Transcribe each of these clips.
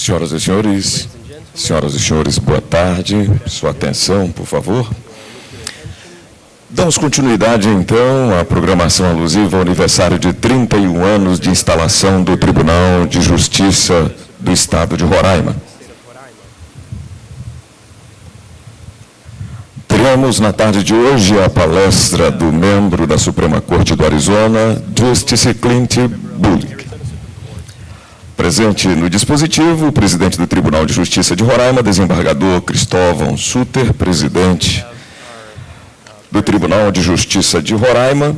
Senhoras e senhores, boa tarde. Sua atenção, por favor. Damos continuidade, então, à programação alusiva ao aniversário de 31 anos de instalação do Tribunal de Justiça do Estado de Roraima. Teremos, na tarde de hoje, a palestra do membro da Suprema Corte do Arizona, Justiça CLINT BOLICK. Presente no dispositivo, o presidente do Tribunal de Justiça de Roraima, desembargador Cristóvão Suter, presidente do Tribunal de Justiça de Roraima,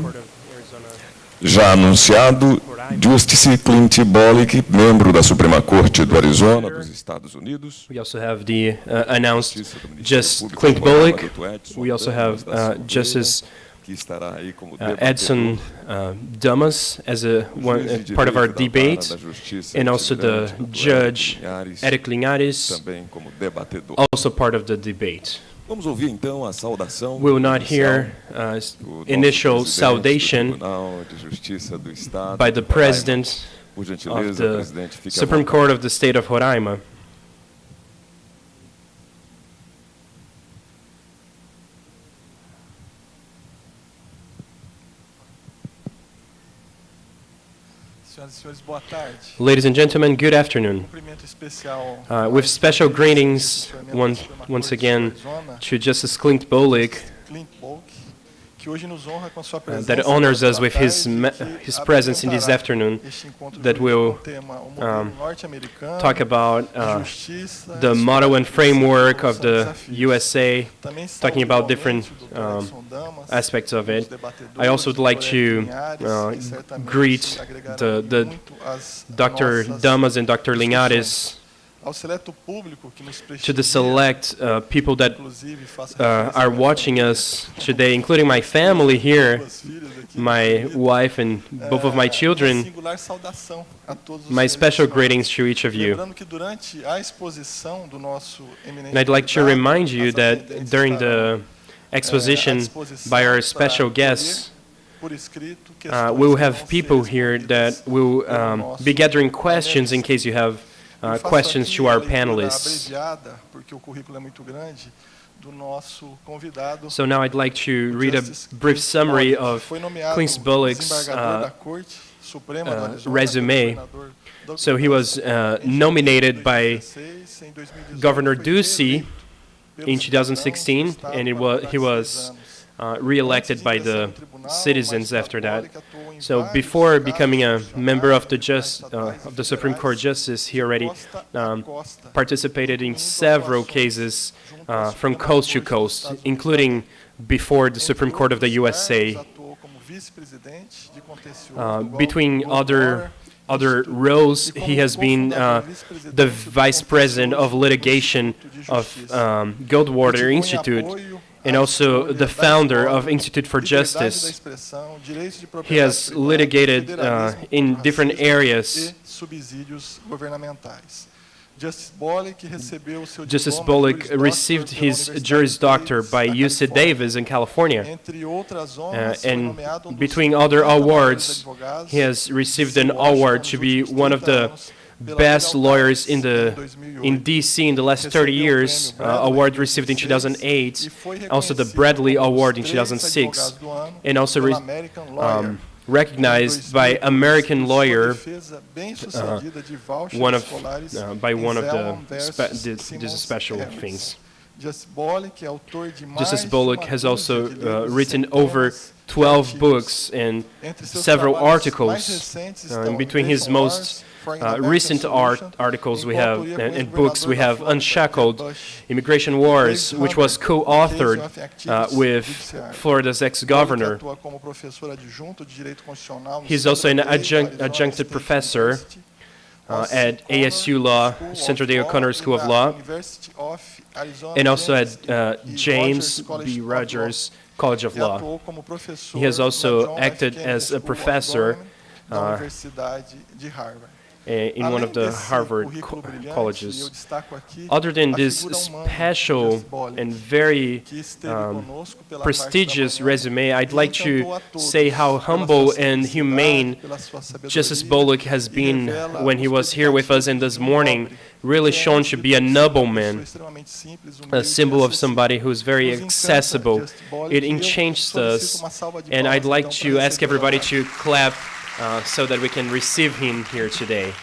já anunciado, Justiça CLINT BOLICK, membro da Suprema Corte do Arizona, dos Estados Unidos. We also have the announced Justice CLINT BOLICK. We also have Justice Edson Damas as part of our debate, and also the Judge Eric Linhares, also part of the debate. Vamos ouvir, então, a saudação. We will not hear initial saudation by the President of the Supreme Court of the State of Roraima. Ladies and gentlemen, good afternoon. With special greetings once again to Justice CLINT BOLICK, that honors us with his presence in this afternoon, that will talk about the model and framework of the USA, talking about different aspects of it. I also would like to greet the Dr. Damas and Dr. Linhares, to the select people that are watching us today, including my family here, my wife and both of my children. My special greetings to each of you. And I'd like to remind you that during the exposition by our special guests, we will have people here that will be gathering questions in case you have questions to our panelists. So now I'd like to read a brief summary of CLINT BOLICK's resume. So he was nominated by Governor Ducey in 2016, and he was re-elected by the citizens after that. So before becoming a member of the Supreme Court Justice, he already participated in several cases from coast to coast, including before the Supreme Court of the USA. Between other roles, he has been the vice president of litigation of Goldwater Institute, and also the founder of Institute for Justice. He has litigated in different areas. Justice BOLICK received his Juris Doctor by UC Davis in California. And between other awards, he has received an award to be one of the best lawyers in DC in the last 30 years, award received in 2008, also the Bradley Award in 2006, and also recognized by American Lawyer, by one of these special things. Justice BOLICK has also written over 12 books and several articles. In between his most recent articles we have and books, we have Unshackled Immigration Wars, which was co-authored with Florida's ex-governor. He's also an adjuncted professor at ASU Law, Central Day O'Connor School of Law, and also at James B. Rogers College of Law. He has also acted as a professor in one of the Harvard colleges. Eu destaco aqui Other than a this figura humana do special Justice BOLICK, and very que esteve conosco pela parte da prestigious manhã, resume, I'd like e encantou to a todos say how pela humble sua and simplicidade, humane pela sua sabedoria, Justice BOLICK has e been revela when he os was here with us in this morning, pobre, really que é shown to be a noble uma pessoa man, extremamente simples, a humilde e symbol of acessível. somebody who's very Nos encanta accessible. Justice BOLICK, It e eu enchants solicito us, uma salva de and I'd palmas, like então, to para ask receber everybody o to clap so that we can receive him here today.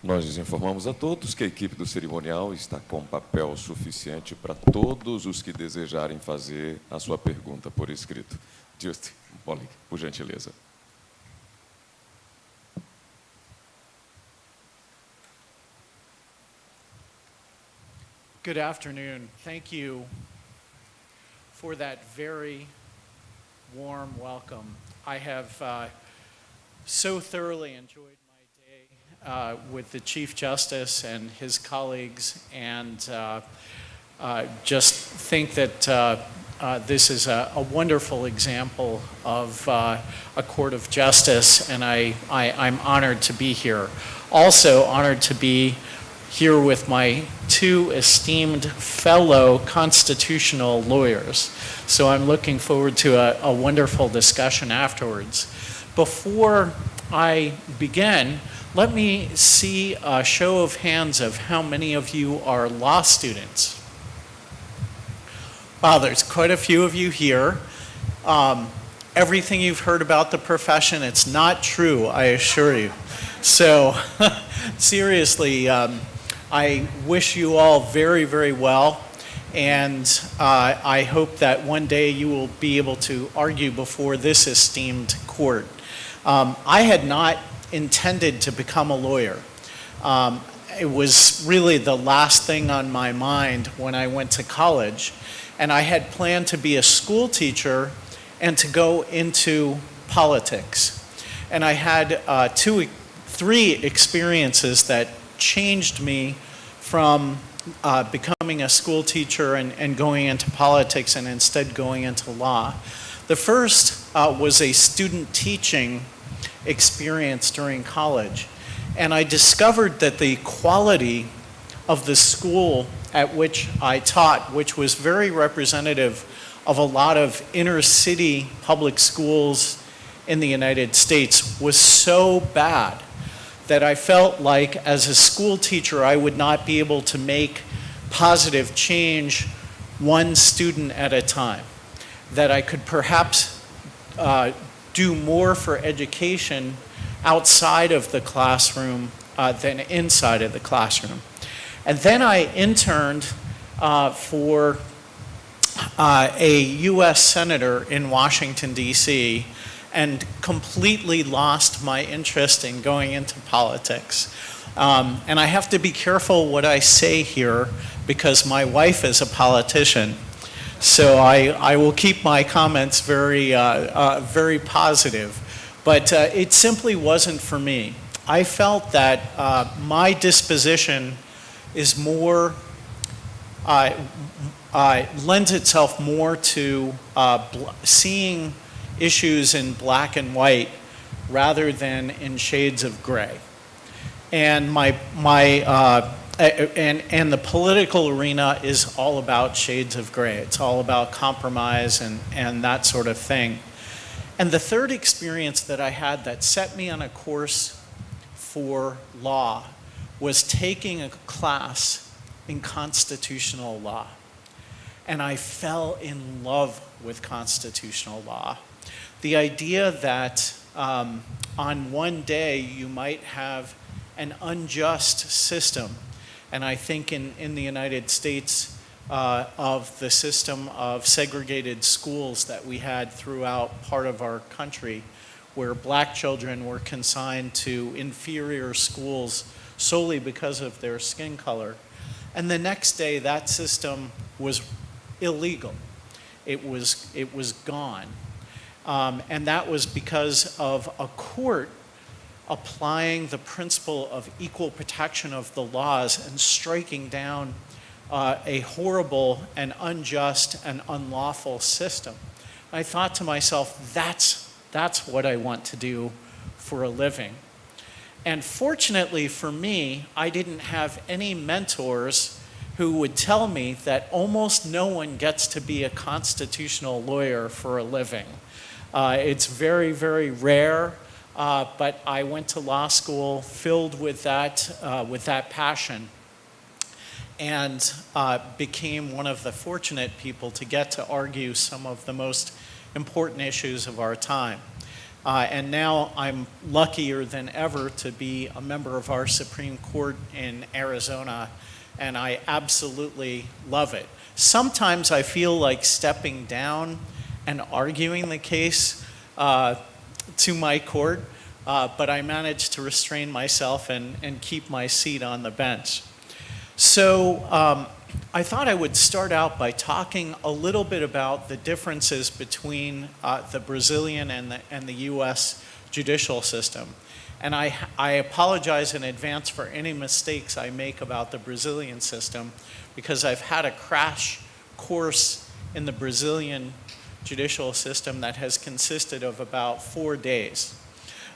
Nós lhes informamos a todos que a equipe do cerimonial está com papel suficiente para todos os que desejarem fazer a sua pergunta por escrito. Justice BOLICK, por gentileza. Good afternoon. Thank you for that very warm welcome. I have so thoroughly enjoyed my day with the Chief Justice and his colleagues, and just think that this is a wonderful example of a court of justice, and I'm honored to be here. Also honored to be here with my two esteemed fellow constitutional lawyers. So I'm looking forward to a wonderful discussion afterwards. Before I begin, let me see a show of hands of how many of you are law students. Wow, there's quite a few of you here. Everything you've heard about the profession, it's not true, I assure you. So seriously, I wish you all very, very well, and I hope that one day you will be able to argue before this esteemed court. I had not intended to become a lawyer. It was really the last thing on my mind when I went to college, and I had planned to be a school teacher and to go into politics. And I had three experiences that changed me from becoming a school teacher and going into politics and instead going into law. The first was a student teaching experience during college. And I discovered that the quality of the school at which I taught, which was very representative of a lot of inner city public schools in the United States, was so bad that I felt like as a school teacher I would not be able to make positive change one student at a time. That I could perhaps do more for education outside of the classroom than inside of the classroom. And then I interned for a US Senator in Washington, D.C., and completely lost my interest in going into politics. And I have to be careful what I say here because my wife is a politician. So I will keep my comments very, very positive. But it simply wasn't for me. I felt that my disposition is more, lends itself more to seeing issues in black and white rather than in shades of gray. And and the political arena is all about shades of gray. It's all about compromise and that sort of thing. And the third experience that I had that set me on a course for law was taking a class in constitutional law. And I fell in love with constitutional law. The idea that on one day you might have an unjust system, and I think in the United States of the system of segregated schools that we had throughout part of our country, where black children were consigned to inferior schools solely because of their skin color. And the next day that system was illegal. It was gone. And that was because of a court applying the principle of equal protection of the laws and striking down a horrible and unjust and unlawful system. I thought to myself, that's That's what I want to do for a living. And fortunately for me, I didn't have any mentors who would tell me that almost no one gets to be a constitutional lawyer for a living. It's very, very rare, but I went to law school filled with that passion, and became one of the fortunate people to get to argue some of the most important issues of our time. And now I'm luckier than ever to be a member of our Supreme Court in Arizona, and I absolutely love it. Sometimes I feel like stepping down and arguing the case to my court, but I managed to restrain myself and keep my seat on the bench. So I thought I would start out by talking a little bit about the differences between the Brazilian and the U.S. judicial system. And I apologize in advance for any mistakes I make about the Brazilian system, because I've had a crash course in the Brazilian judicial system that has consisted of about 4 days.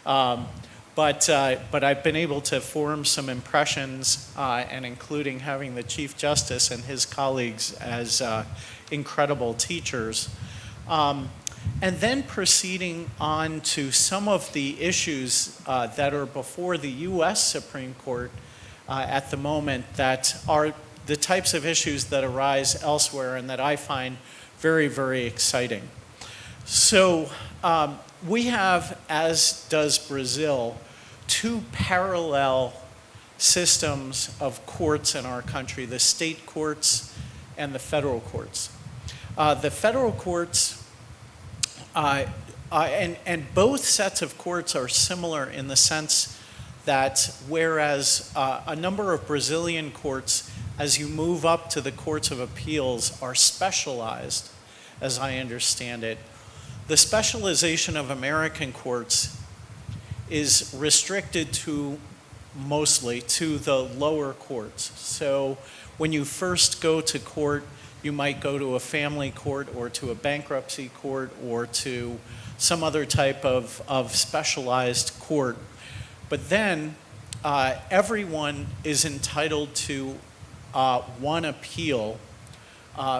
But I've been able to form some impressions, and including having the Chief Justice and his colleagues as incredible teachers. And then proceeding on to some of the issues that are before the U.S. Supreme Court at the moment, that are the types of issues that arise elsewhere and that I find very, very exciting. So we have, as does Brazil, two parallel systems of courts in our country, the state courts and the federal courts. The federal courts, and both sets of courts are similar in the sense that whereas a number of Brazilian courts, as you move up to the courts of appeals, are specialized, as I understand it, the specialization of American courts is restricted to mostly to the lower courts. So when you first go to court, you might go to a family court or to a bankruptcy court or to some other type of specialized court. But then everyone is entitled to one appeal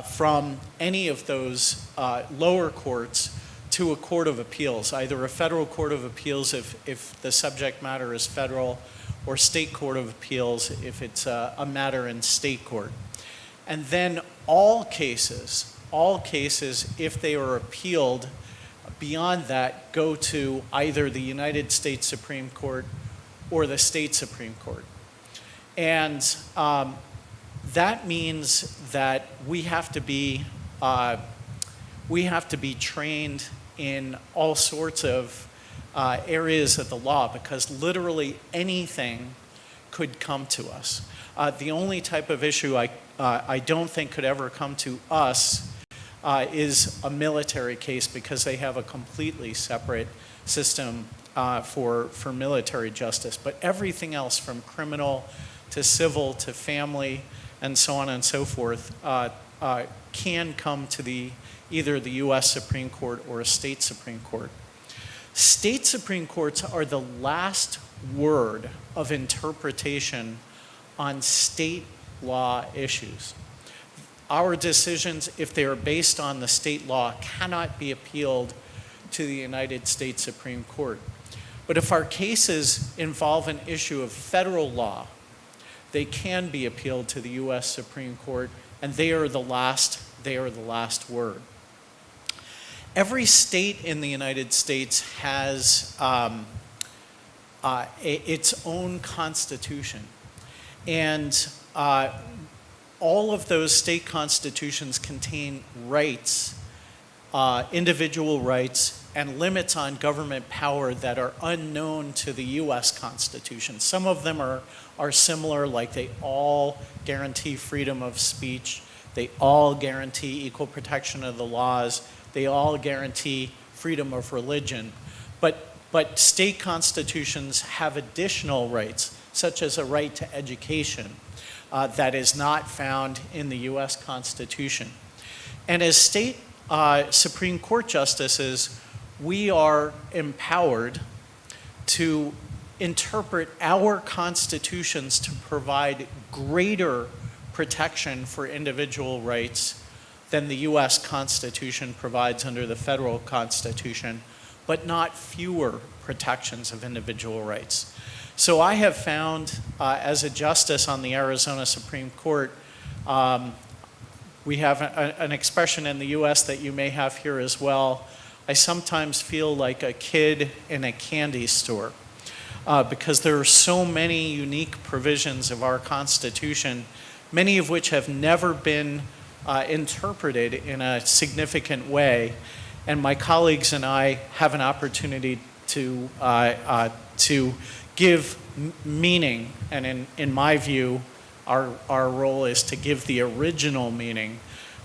from any of those lower courts to a court of appeals, either a federal court of appeals if the subject matter is federal, or state court of appeals if it's a matter in state court. And then all cases, if they are appealed beyond that, go to either the United States Supreme Court or the state Supreme Court. And that means that we have to be trained in all sorts of areas of the law, because literally anything could come to us. The only type of issue I don't think could ever come to us is a military case, because they have a completely separate system for military justice. But everything else, from criminal to civil to family and so on and so forth, can come to either the U.S. Supreme Court or a state Supreme Court. State Supreme Courts are the last word of interpretation on state law issues. Our decisions, if they are based on the state law, cannot be appealed to the United States Supreme Court. But if our cases involve an issue of federal law, they can be appealed to the U.S. Supreme Court, and they are the last word. Every state in the United States has its own constitution. And all of those state constitutions contain rights, individual rights, and limits on government power that are unknown to the U.S. Constitution. Some of them are similar, like they all guarantee freedom of speech, they all guarantee equal protection of the laws, they all guarantee freedom of religion. But state constitutions have additional rights, such as a right to education, that is not found in the U.S. Constitution. And as state Supreme Court justices, we are empowered to interpret our constitutions to provide greater protection for individual rights than the U.S. Constitution provides under the federal Constitution, but not fewer protections of individual rights. So I have found, as a justice on the Arizona Supreme Court, we have an expression in the U.S. that you may have here as well. I sometimes feel like a kid in a candy store because there are so many unique provisions of our Constitution, many of which have never been interpreted in a significant way. And my colleagues and I have an opportunity to give meaning, and in my view, our role is to give the original meaning,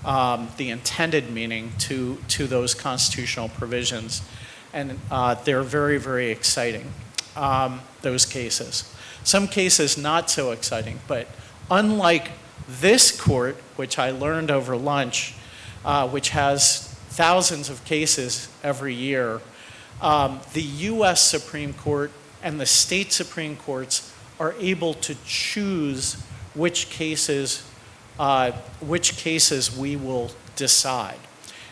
the intended meaning to those constitutional provisions. And they're very, very exciting, those cases. Some cases not so exciting, but unlike this court, which I learned over lunch, which has thousands of cases every year, the U.S. Supreme Court and the state Supreme Courts are able to choose which cases we will decide.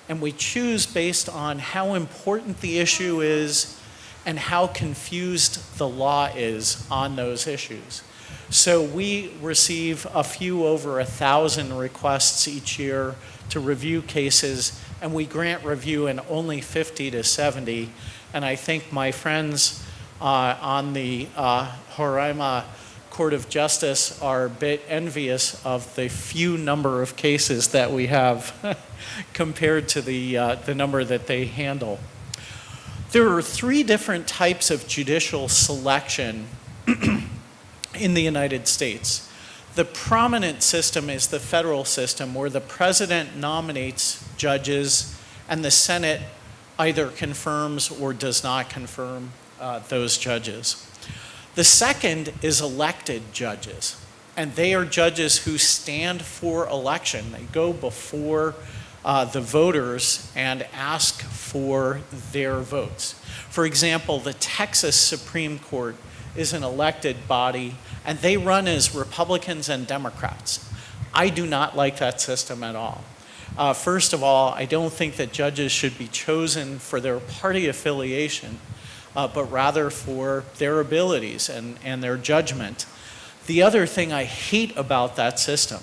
And we choose based on how important the issue is and how confused the law is on those issues. So we receive a few over 1,000 requests each year to review cases, and we grant review in only 50 to 70. And I think my friends on the Roraima Court of Justice are a bit envious of the few number of cases that we have compared to the number that they handle. There are three different types of judicial selection in the United States. The prominent system is the federal system, where the president nominates judges and the Senate either confirms or does not confirm those judges. The second is elected judges, and they are judges who stand for election. They go before the voters and ask for their votes. For example, the Texas Supreme Court is an elected body, and they run as Republicans and Democrats. I do not like that system at all. First of all, I don't think that judges should be chosen for their party affiliation, but rather for their abilities and their judgment. The other thing I hate about that system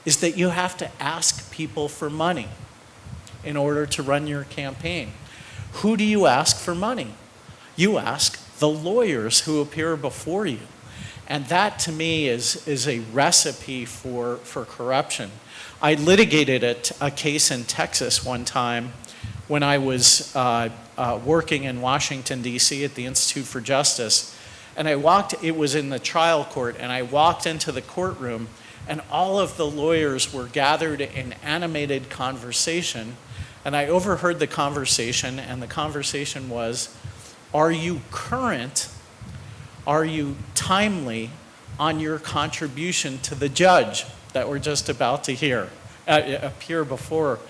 is that you have to ask people for money in order to run your campaign. Who do you ask for money? You ask the lawyers who appear before you. And that, to me, is a recipe for corruption. I litigated a case in Texas one time when I was working in Washington, D.C. at the Institute for Justice. And it was in the trial court, and I walked into the courtroom, and all of the lawyers were gathered in animated conversation. And I overheard the conversation, and the conversation was, are you current? Are you timely on your contribution to the judge that we're just about to appear before?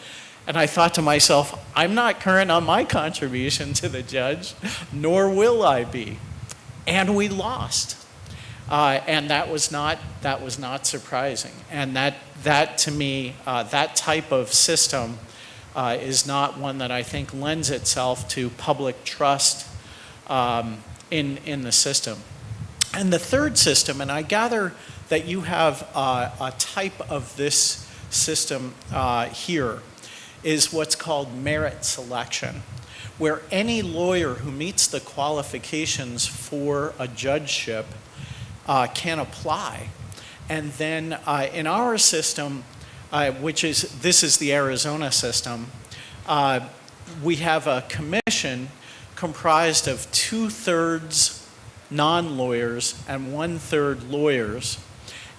And I thought to myself, I'm not current on my contribution to the judge, nor will I be. And we lost. And that was not surprising. And that to me, that type of system is not one that I think lends itself to public trust in the system. And the third system, and I gather that you have a type of this system here, is what's called merit selection, where any lawyer who meets the qualifications for a judgeship can apply. And then in our system, this is the Arizona system, we have a commission comprised of 2/3 non-lawyers and 1/3 lawyers,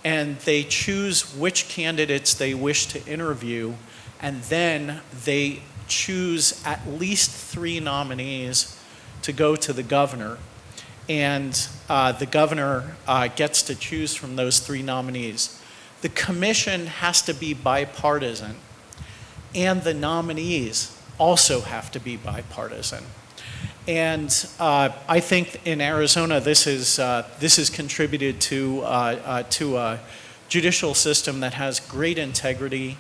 and they choose which candidates they wish to interview, and then they choose at least 3 nominees to go to the governor, and the governor gets to choose from those 3 nominees. The commission has to be bipartisan, and the nominees also have to be bipartisan. And I think in Arizona, this has contributed to a judicial system that has great integrity.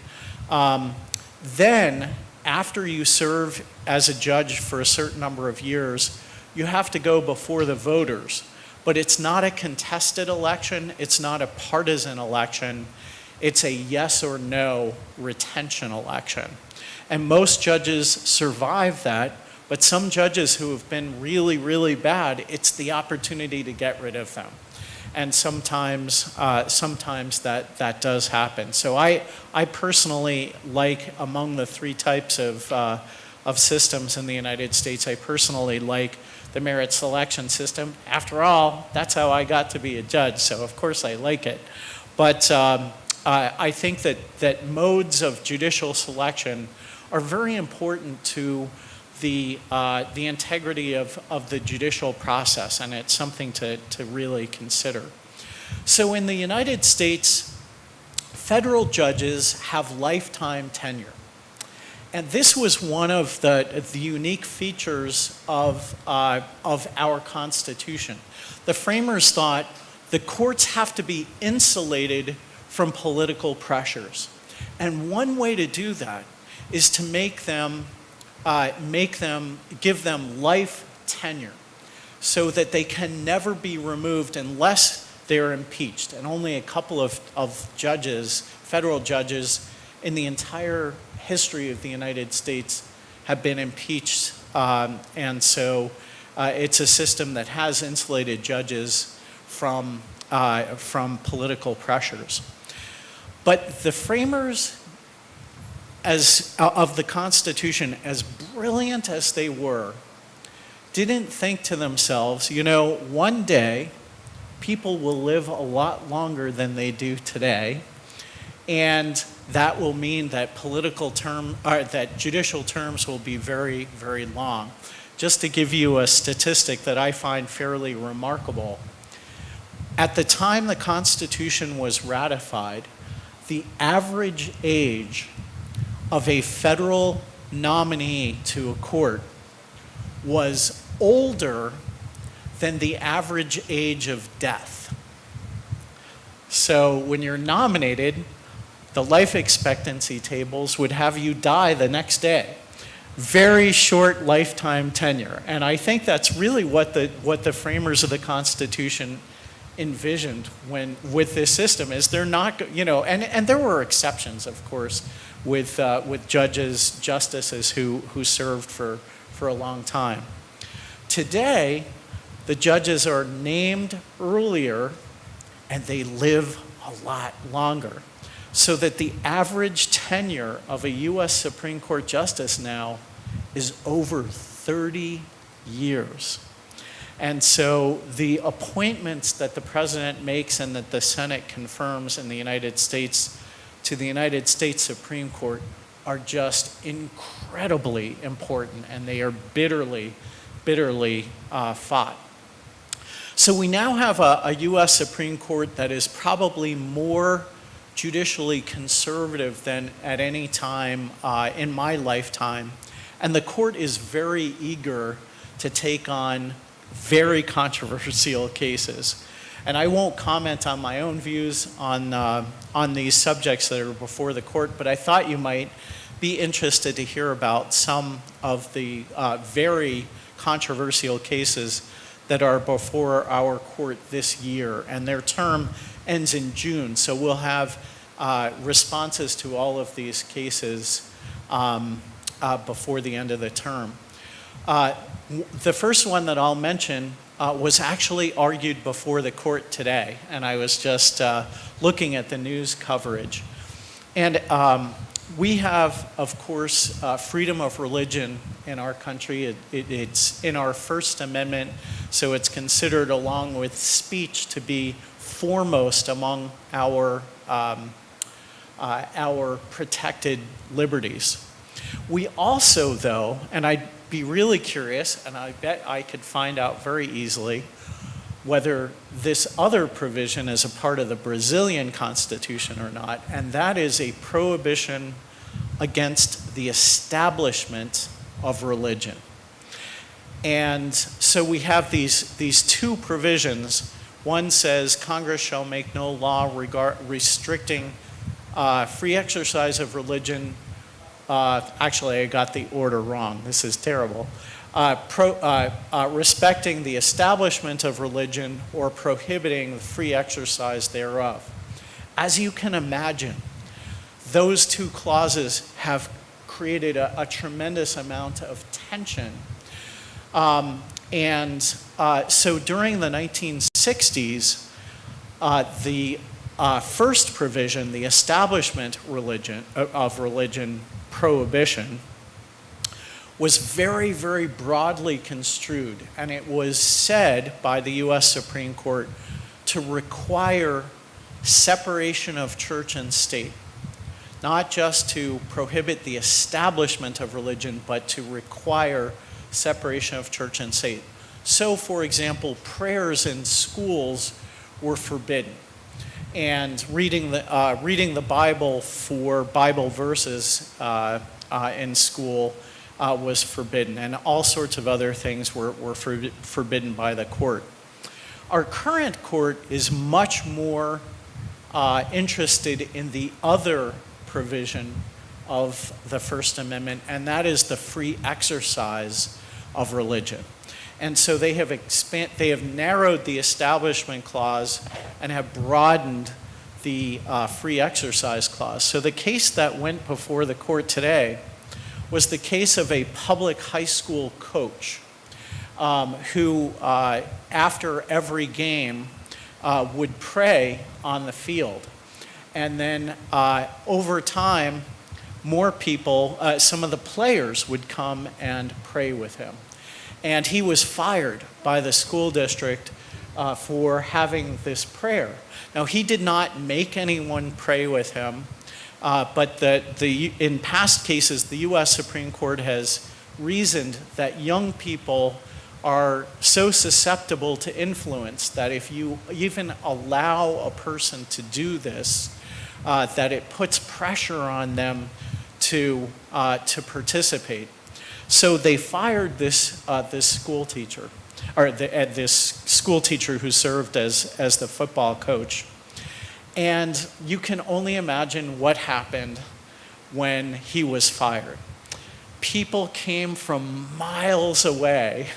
Then, after you serve as a judge for a certain number of years, you have to go before the voters. But it's not a contested election. It's not a partisan election. It's a yes or no retention election. And most judges survive that. But some judges who have been really, really bad, it's the opportunity to get rid of them. And sometimes that does happen. So I personally like, among the three types of systems in the United States, I personally like the merit selection system. After all, that's how I got to be a judge, so of course I like it. But I think that modes of judicial selection are very important to the integrity of the judicial process, and it's something to really consider. So in the United States, federal judges have lifetime tenure. And this was one of the unique features of our Constitution. The framers thought the courts have to be insulated from political pressures. And one way to do that is to give them life tenure so that they can never be removed unless they're impeached. And only a couple of judges, federal judges, in the entire history of the United States have been impeached. And so it's a system that has insulated judges from political pressures. But the framers of the Constitution, as brilliant as they were, didn't think to themselves, one day people will live a lot longer than they do today, and that will mean that that judicial terms will be very, very long. Just to give you a statistic that I find fairly remarkable, at the time the Constitution was ratified, the average age of a federal nominee to a court was older than the average age of death. So when you're nominated, the life expectancy tables would have you die the next day. Very short lifetime tenure. And I think that's really what the framers of the Constitution envisioned with this system, is they're not, and there were exceptions, of course, with justices who served for a long time. Today, the judges are named earlier and they live a lot longer. So that the average tenure of a U.S. Supreme Court justice now is over 30 years. And so the appointments that the president makes and that the Senate confirms in the United States to the United States Supreme Court are just incredibly important, and they are bitterly, bitterly fought. So we now have a U.S. Supreme Court that is probably more judicially conservative than at any time in my lifetime. And the court is very eager to take on very controversial cases. And I won't comment on my own views on these subjects that are before the court, but I thought you might be interested to hear about some of the very controversial cases that are before our court this year. And their term ends in June, so we'll have responses to all of these cases before the end of the term. The first one that I'll mention was actually argued before the court today, and I was just looking at the news coverage. And we have, of course, freedom of religion in our country. It's in our First Amendment, so it's considered, along with speech, to be foremost among our protected liberties. We also, though, and I'd be really curious, and I bet I could find out very easily, whether this other provision is a part of the Brazilian Constitution or not, and that is a prohibition against the establishment of religion. And so we have these two provisions. One says Congress shall make no law restricting free exercise of religion. Actually, I got the order wrong. This is terrible. Respecting the establishment of religion or prohibiting the free exercise thereof. As you can imagine, those two clauses have created a tremendous amount of tension. So during the 1960s, the first provision, the establishment of religion prohibition, was very, very broadly construed, and it was said by the U.S. Supreme Court to require separation of church and state, not just to prohibit the establishment of religion, but to require separation of church and state. So, for example, prayers in schools were forbidden, and reading the Bible for Bible verses in school was forbidden, and all sorts of other things were forbidden by the court. Our current court is much more interested in the other provision of the First Amendment, and that is the free exercise of religion. And so they have narrowed the Establishment Clause and have broadened the free exercise clause. So the case that went before the court today was the case of a public high school coach who, after every game, would pray on the field. And then over time, more people, some of the players would come and pray with him. And he was fired by the school district for having this prayer. Now, he did not make anyone pray with him, but in past cases, the U.S. Supreme Court has reasoned that young people are so susceptible to influence that if you even allow a person to do this, that it puts pressure on them to participate. So they fired this school teacher, or this school teacher who served as the football coach. And you can only imagine what happened when he was fired. People came from miles away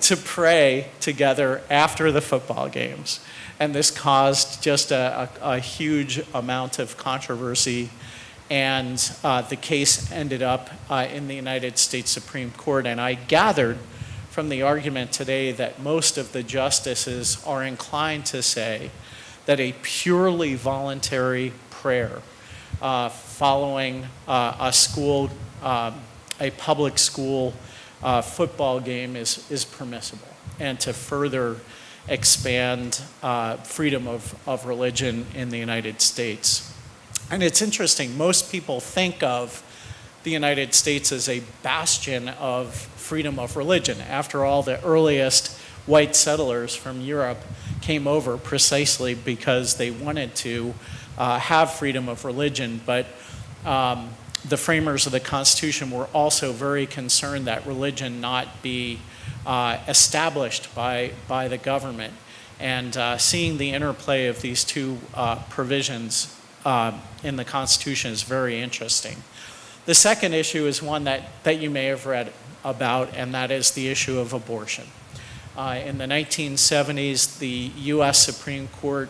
to pray together after the football games. And this caused just a huge amount of controversy. And the case ended up in the United States Supreme Court. And I gathered from the argument today that most of the justices are inclined to say that a purely voluntary prayer following a public school football game is permissible, and to further expand freedom of religion in the United States. And it's interesting, most people think of the United States as a bastion of freedom of religion. After all, the earliest white settlers from Europe came over precisely because they wanted to have freedom of religion, but the framers of the Constitution were also very concerned that religion not be established by the government. And seeing the interplay of these two provisions in the Constitution is very interesting. The second issue is one that you may have read about, and that is the issue of abortion. In the 1970s, the U.S. Supreme Court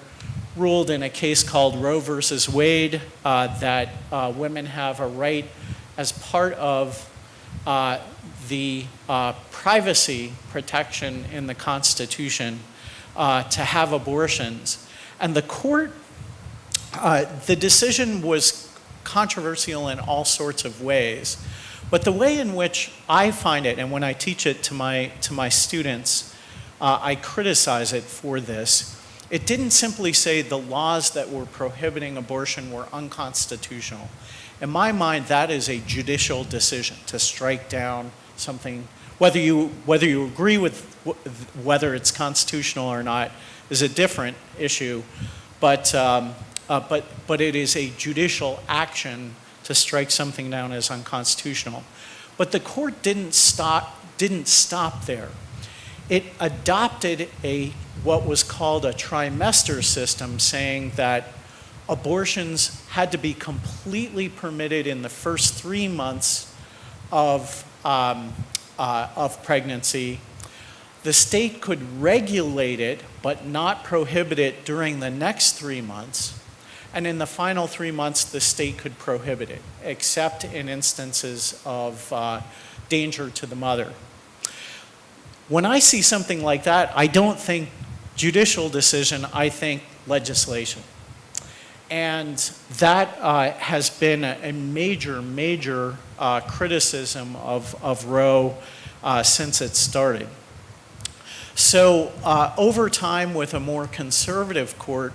ruled in a case called Roe versus Wade that women have a right, as part of the privacy protection in the Constitution, to have abortions. And the court, the decision was controversial in all sorts of ways, but the way in which I find it, and when I teach it to my students, I criticize it for this. It didn't simply say the laws that were prohibiting abortion were unconstitutional. In my mind, that is a judicial decision to strike down something. Whether you agree with whether it's constitutional or not is a different issue, but it is a judicial action to strike something down as unconstitutional. But the court didn't stop didn't stop there. It adopted what was called a trimester system, saying that abortions had to be completely permitted in the first 3 months of pregnancy. The state could regulate it, but not prohibit it during the next 3 months. And in the final 3 months, the state could prohibit it, except in instances of danger to the mother. When I see something like that, I don't think judicial decision, I think legislation. And that has been a major criticism of Roe since it started. So over time, with a more conservative court,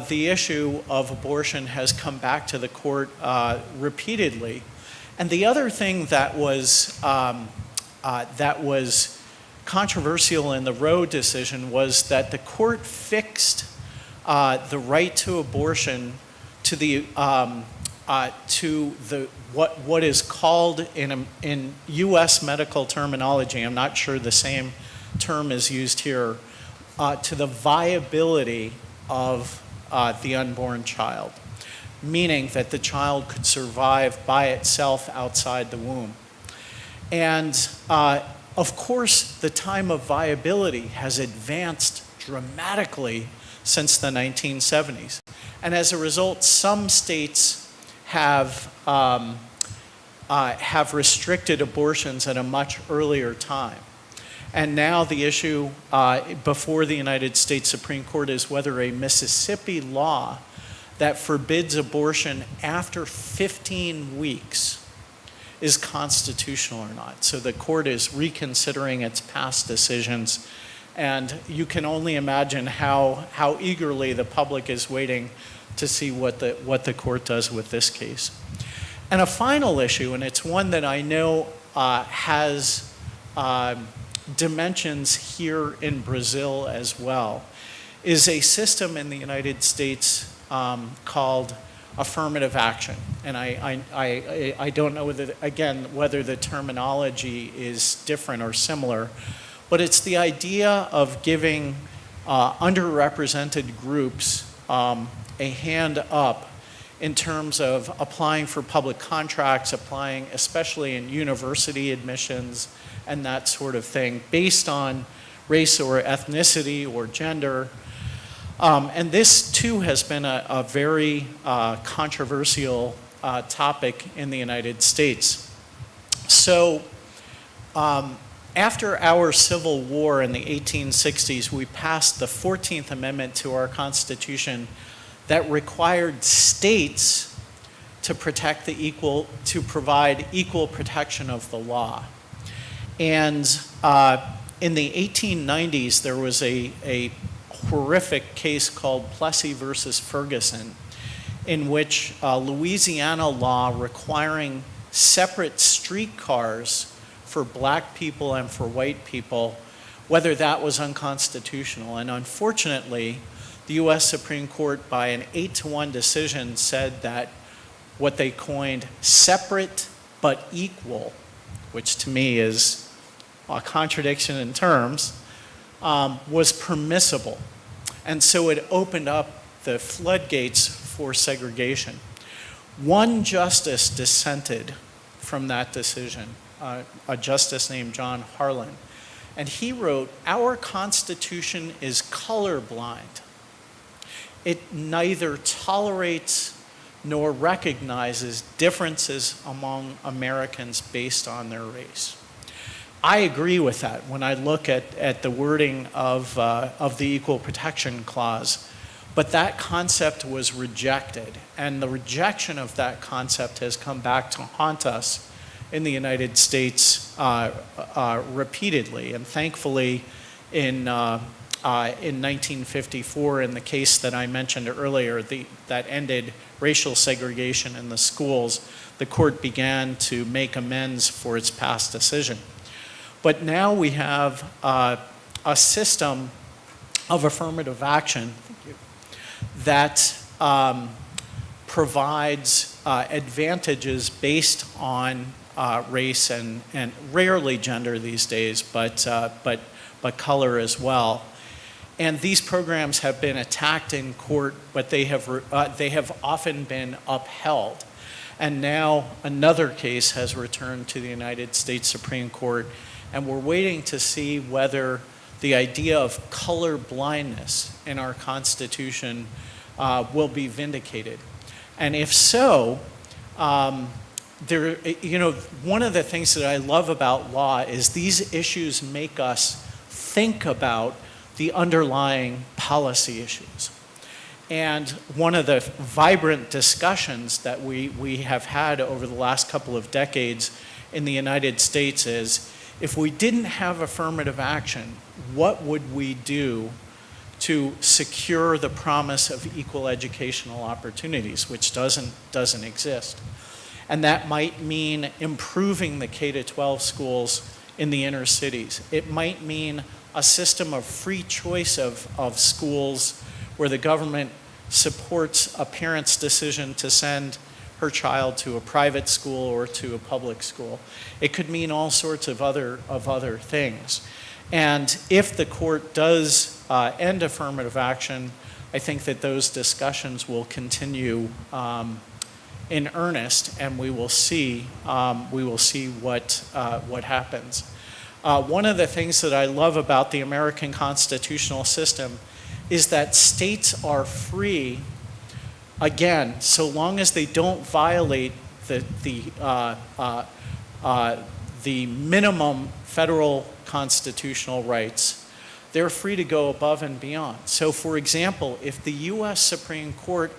the issue of abortion has come back to the court repeatedly. And the other thing that was controversial in the Roe decision was that the court fixed the right to abortion to what is called in U.S. medical terminology, I'm not sure the same term is used here, to the viability of the unborn child, meaning that the child could survive by itself outside the womb. And of course, the time of viability has advanced dramatically since the 1970s. And as a result, some states have restricted abortions at a much earlier time. And now the issue before the United States Supreme Court is whether a Mississippi law that forbids abortion after 15 weeks is constitutional or not. So the court is reconsidering its past decisions, and you can only imagine how eagerly the public is waiting to see what the court does with this case. And a final issue, and it's one that I know has dimensions here in Brazil as well, is a system in the United States called affirmative action. And I don't know whether the terminology is different or similar, but it's the idea of giving underrepresented groups a hand up in terms of applying for public contracts, applying especially in university admissions and that sort of thing, based on race or ethnicity or gender. And this too has been a very controversial topic in the United States. So after our Civil War in the 1860s, we passed the 14th Amendment to our Constitution that required states to provide equal protection of the law. And in the 1890s, there was a horrific case called Plessy versus Ferguson, in which Louisiana law requiring separate streetcars for black people and for white people, whether that was unconstitutional. And unfortunately, the U.S. Supreme Court, by an 8-1 decision, said that what they coined separate but equal, which to me is a contradiction in terms, was permissible. And so it opened up the floodgates for segregation. One justice dissented from that decision, a justice named John Harlan. And he wrote, "Our Constitution is colorblind. It neither tolerates nor recognizes differences among Americans based on their race." I agree with that when I look at the wording of the Equal Protection Clause, but that concept was rejected, and the rejection of that concept has come back to haunt us in the United States repeatedly. And thankfully, in 1954, in the case that I mentioned earlier, that ended racial segregation in the schools, the court began to make amends for its past decision. But now we have a system of affirmative action that provides advantages based on race and rarely gender these days, but color as well. And these programs have been attacked in court, but they have often been upheld. And now another case has returned to the United States Supreme Court, and we're waiting to see whether the idea of color blindness in our Constitution will be vindicated. And if so, one of the things that I love about law is these issues make us think about the underlying policy issues. And one of the vibrant discussions that we have had over the last couple of decades in the United States is, if we didn't have affirmative action, what would we do to secure the promise of equal educational opportunities, which doesn't exist? And that might mean improving the K-12 schools in the inner cities. It might mean a system of free choice of schools where the government supports a parent's decision to send her child to a private school or to a public school. It could mean all sorts of other things. And if the court does end affirmative action, I think that those discussions will continue in earnest, and we will see what happens. One of the things that I love about the American constitutional system is that states are free, again, so long as they don't violate the minimum federal constitutional rights, they're free to go above and beyond. So, for example, if the U.S. Supreme Court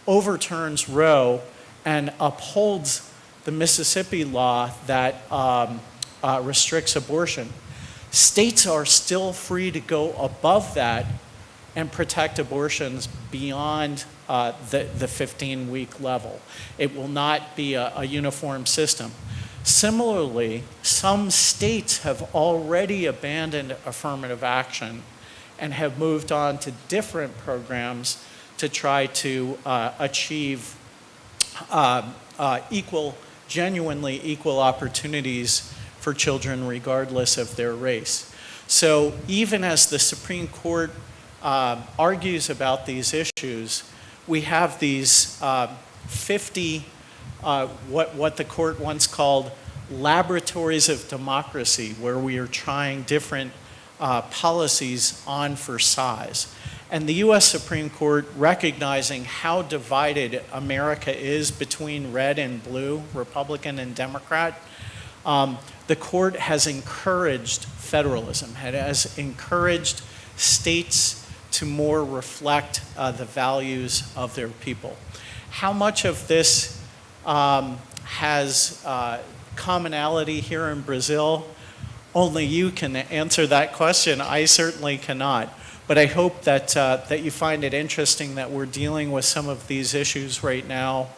overturns Roe and upholds the Mississippi law that restricts abortion, states are still free to go above that and protect abortions beyond the 15-week level. It will not be a uniform system. Similarly, some states have already abandoned affirmative action and have moved on to different programs to try to achieve genuinely equal opportunities for children regardless of their race. So even as the Supreme Court argues about these issues, we have these 50, what the court once called laboratories of democracy, where we are trying different policies on for size. And the U.S. Supreme Court, recognizing how divided America is between red and blue, Republican and Democrat, the court has encouraged federalism, has encouraged states to more reflect the values of their people. How much of this has commonality here in Brazil? Only you can answer that question. I certainly cannot. But I hope that you find it interesting that we're dealing with some of these issues right now.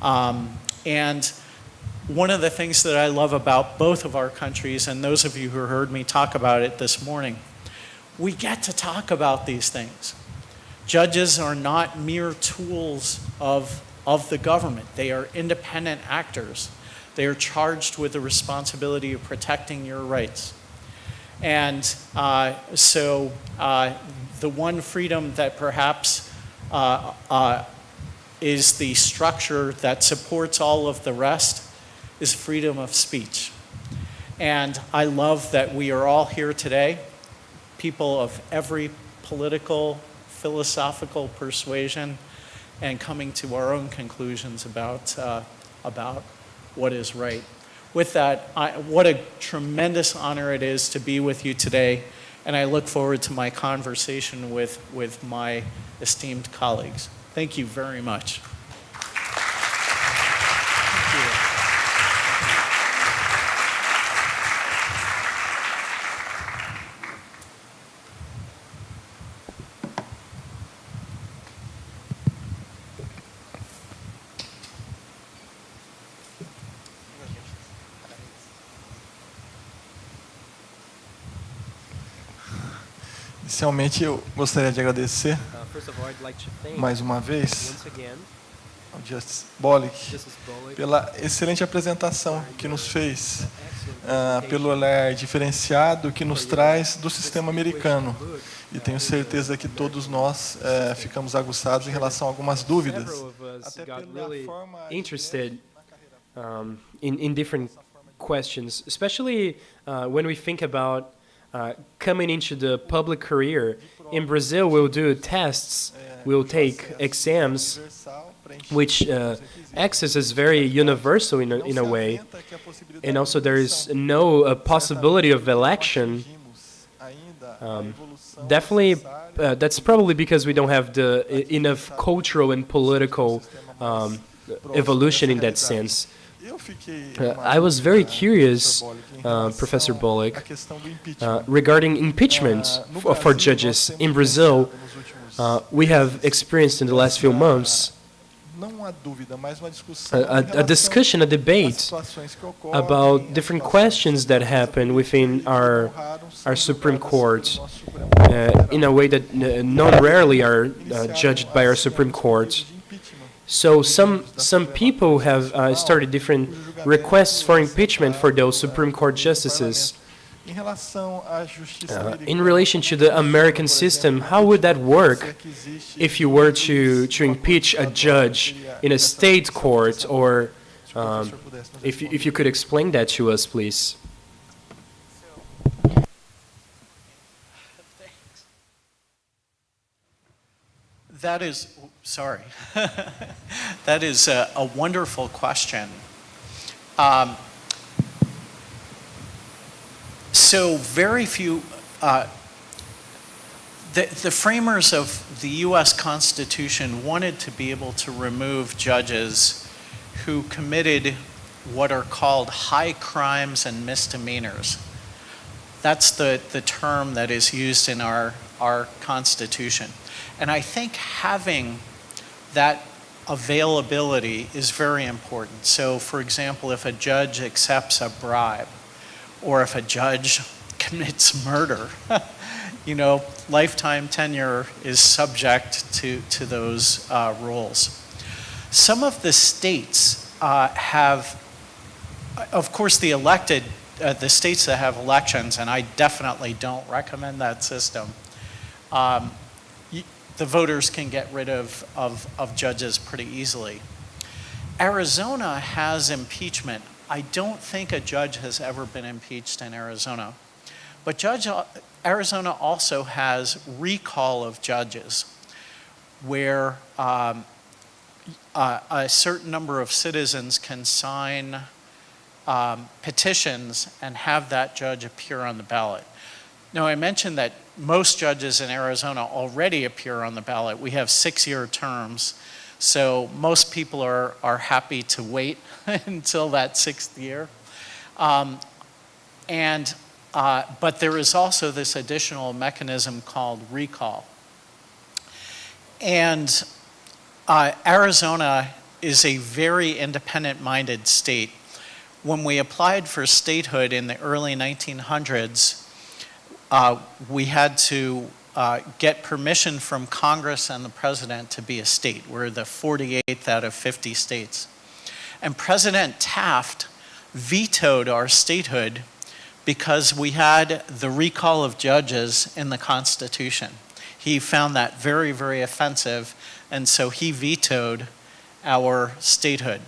And one of the things that I love about both of our countries, and those of you who heard me talk about it this morning, we get to talk about these things. Judges are not mere tools of the government. They are independent actors. They are charged with the responsibility of protecting your rights. And so the one freedom that perhaps is the structure that supports all of the rest is freedom of speech. And I love that we are all here today, people of every political, philosophical persuasion, and coming to our own conclusions about what is right. With that, what a tremendous honor it is to be with you today, and I look forward to my conversation with my esteemed colleagues. Thank you very much. Inicialmente, eu gostaria de agradecer First of all, I'd like to thank mais uma vez once again BOLICK, pela excelente apresentação que nos fez, pelo olhar diferenciado que nos traz do sistema americano. E tenho certeza que todos nós ficamos aguçados em relação a algumas dúvidas. Até pela forma Interested in different questions, especially when we think about coming into the public career. In Brazil, we'll do tests, we'll take exams, which access is very universal in a way, and also there is no possibility of election. Definitely, that's probably because we don't have enough cultural and political evolution in that sense. I was very curious, Professor BOLICK, regarding impeachment for judges. In Brazil, we have experienced in the last few months a discussion, a debate about different questions that happen within our Supreme Court in a way that not rarely are judged by our Supreme Court. So some people have started different requests for impeachment for those Supreme Court justices. In relation to the American system, how would that work if you were to impeach a judge in a state court, or if you could explain that to us, please? That is, sorry, that is a wonderful question. So very few, the framers of the U.S. Constitution wanted to be able to remove judges who committed what are called high crimes and misdemeanors. That's the term that is used in our Constitution. And I think having that availability is very important. So, for example, if a judge accepts a bribe, or if a judge commits murder, lifetime tenure is subject to those rules. Some of the states have, of course, the states that have elections, and I definitely don't recommend that system, the voters can get rid of judges pretty easily. Arizona has impeachment. I don't think a judge has ever been impeached in Arizona. But Arizona also has recall of judges, where a certain number of citizens can sign petitions and have that judge appear on the ballot. Now, I mentioned that most judges in Arizona already appear on the ballot. We have 6-year terms, so most people are happy to wait until that 6th year. But there is also this additional mechanism called recall. And Arizona is a very independent-minded state. When we applied for statehood in the early 1900s, we had to get permission from Congress and the president to be a state. We're the 48th out of 50 states. And President Taft vetoed our statehood because we had the recall of judges in the Constitution. He found that very, very offensive, and so he vetoed our statehood.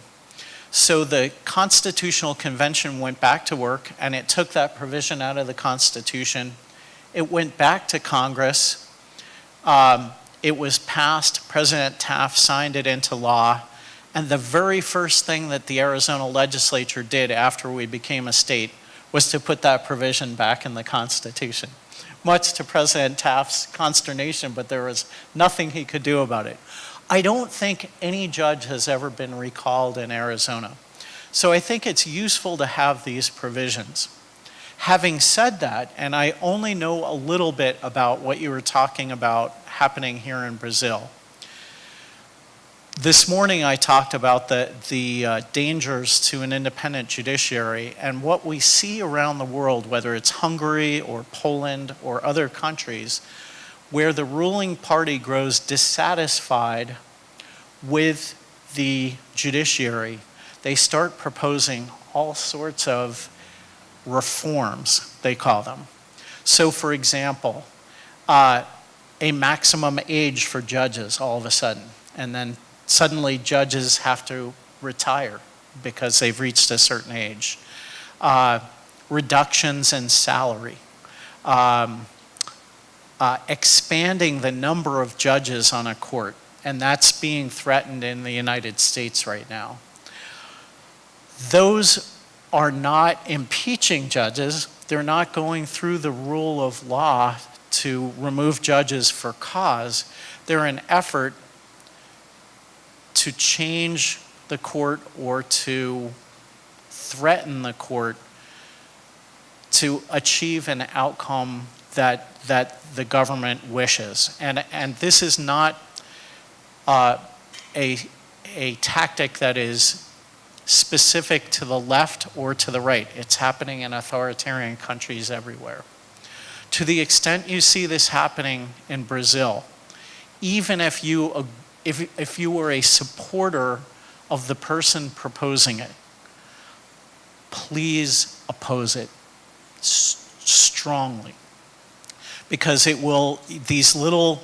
So the Constitutional Convention went back to work, and it took that provision out of the Constitution. It went back to Congress. It was passed. President Taft signed it into law. And the very first thing that the Arizona legislature did after we became a state was to put that provision back in the Constitution. Much to President Taft's consternation, but there was nothing he could do about it. I don't think any judge has ever been recalled in Arizona. So I think it's useful to have these provisions. Having said that, and I only know a little bit about what you were talking about happening here in Brazil. This morning I talked about the dangers to an independent judiciary, and what we see around the world, whether it's Hungary or Poland or other countries, where the ruling party grows dissatisfied with the judiciary, they start proposing all sorts of reforms, they call them. So for example, a maximum age for judges all of a sudden, and then suddenly judges have to retire because they've reached a certain age. Reductions in salary. Expanding the number of judges on a court, and that's being threatened in the United States right now. Those are not impeaching judges. They're not going through the rule of law to remove judges for cause. They're an effort to change the court or to threaten the court to achieve an outcome that the government wishes. And this is not a tactic that is specific to the left or to the right. It's happening in authoritarian countries everywhere. To the extent you see this happening in Brazil, even if you were a supporter of the person proposing it, please oppose it strongly, because it will, these little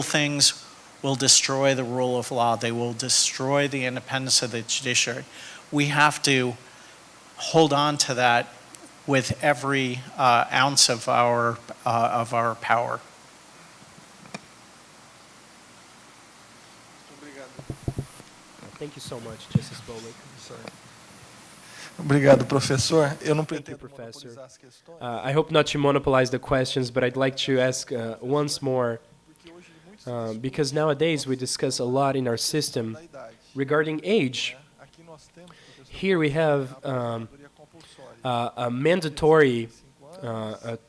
things will destroy the rule of law. They will destroy the independence of the judiciary. We have to hold on to that with every ounce of our power. Thank you so much, Justice BOLICK. Obrigado, professor. Eu não Thank you, pretendo Professor. monopolizar as questões. I hope not to monopolize the questions, but I'd like to ask once more, because nowadays we discuss a lot in our system Da idade. regarding age. Aqui nós temos, professor, Here we have aposentadoria compulsória. a mandatory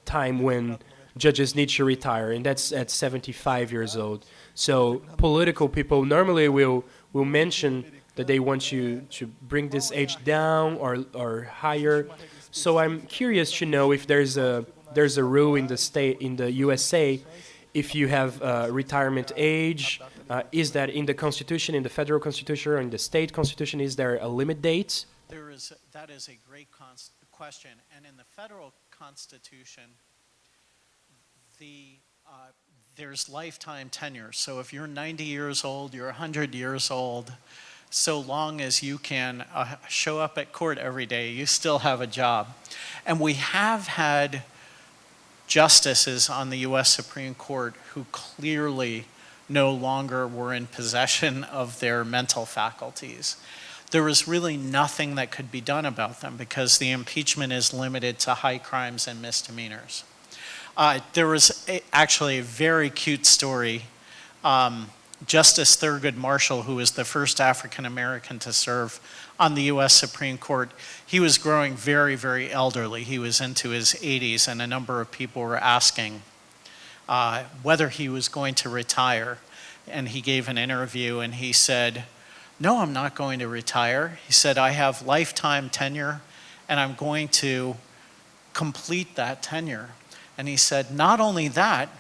time when judges need to retire, and that's at 75 years old. So political people normally will mention that they want you to bring this age down or higher. So I'm curious to know if there's a rule in the USA, if you have retirement age. Is that in the Constitution, in the federal Constitution, or in the state Constitution? Is there a limit date? That is a great question. And in the federal Constitution, there's lifetime tenure. So if you're 90 years old, you're 100 years old, so long as you can show up at court every day, you still have a job. And we have had justices on the US Supreme Court who clearly no longer were in possession of their mental faculties. There was really nothing that could be done about them because the impeachment is limited to high crimes and misdemeanors. There was actually a very cute story. Justice Thurgood Marshall, who was the first African American to serve on the US Supreme Court, he was growing very, very elderly. He was into his 80s, and a number of people were asking whether he was going to retire. And he gave an interview and he said, "No, I'm not going to retire." He said, "I have lifetime tenure and I'm going to complete that tenure." And he said, "Not only that,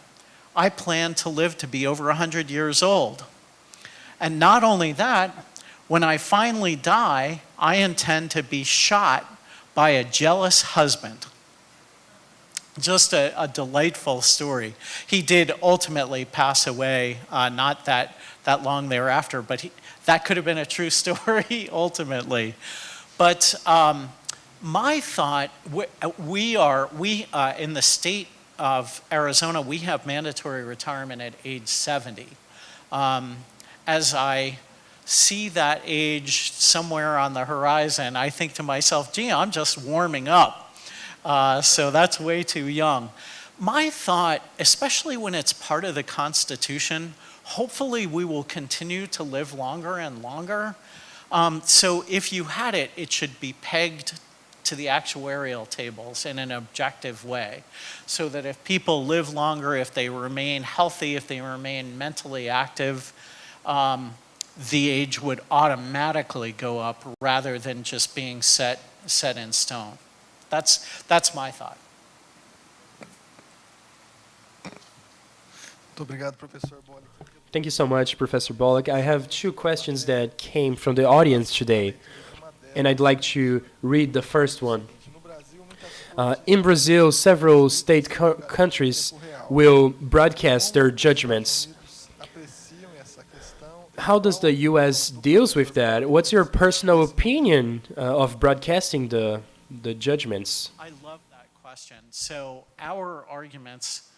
I plan to live to be over 100 years old. And not only that, when I finally die, I intend to be shot by a jealous husband." Just a delightful story. He did ultimately pass away not that long thereafter, but that could have been a true story ultimately. But my thought, we in the state of Arizona, we have mandatory retirement at age 70. As I see that age somewhere on the horizon, I think to myself, gee, I'm just warming up. So that's way too young. My thought, especially when it's part of the Constitution, hopefully we will continue to live longer and longer. So if you had it, it should be pegged to the actuarial tables in an objective way, so that if people live longer, if they remain healthy, if they remain mentally active, the age would automatically go up rather than just being set in stone. That's my thought. Muito obrigado, professor BOLICK. Thank you so much, Professor BOLICK. I have two questions that came from the audience today, and I'd like to read the first one. In Brazil, several state countries will broadcast their judgments. How does the U.S. deals with that? What's your personal opinion of broadcasting the judgments? I love that question. So our arguments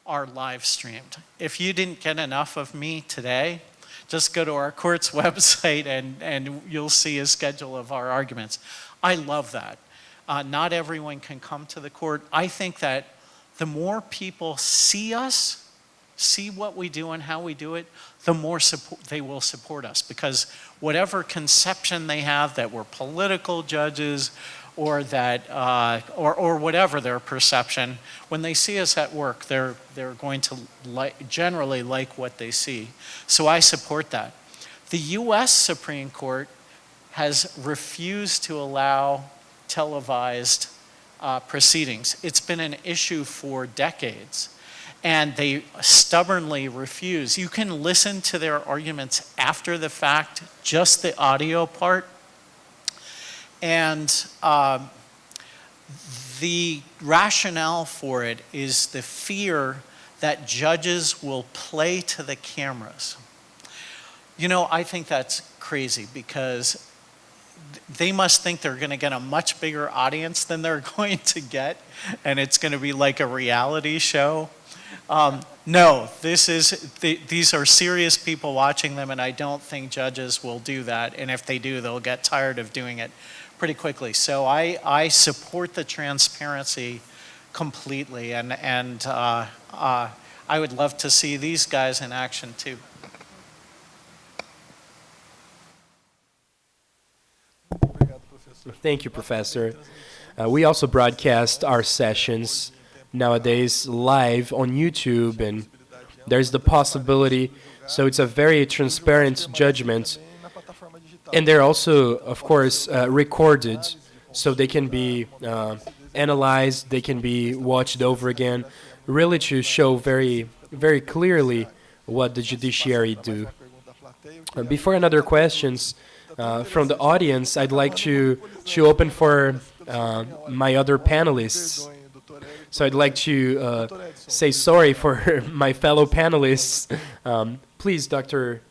are live streamed. If you didn't get enough of me today, just go to our court's website and you'll see a schedule of our arguments. I love that. Not everyone can come to the court. I think that the more people see us, see what we do and how we do it, the more they will support us. Because whatever conception they have that we're political judges or that, or whatever their perception, when they see us at work, they're going to generally like what they see. So I support that. The U.S. Supreme Court has refused to allow televised proceedings. It's been an issue for decades, and they stubbornly refuse. You can listen to their arguments after the fact, just the audio part, and the rationale for it is the fear that judges will play to the cameras. You know, I think that's crazy because they must think they're going to get a much bigger audience than they're going to get, and it's going to be like a reality show. No, these are serious people watching them, and I don't think judges will do that. And if they do, they'll get tired of doing it pretty quickly. So I support the transparency completely, and I would love to see these guys in action too. Thank you, Professor. We also broadcast our sessions nowadays live on YouTube, and there's the possibility, so it's a very transparent judgment. And they're also, of course, recorded, so they can be analyzed, they can be watched over again, really to show very, very clearly what the judiciary do. Before another questions from the audience, I'd like to open for my other panelists. So I'd like to say sorry for my fellow panelists. Please, Doctor,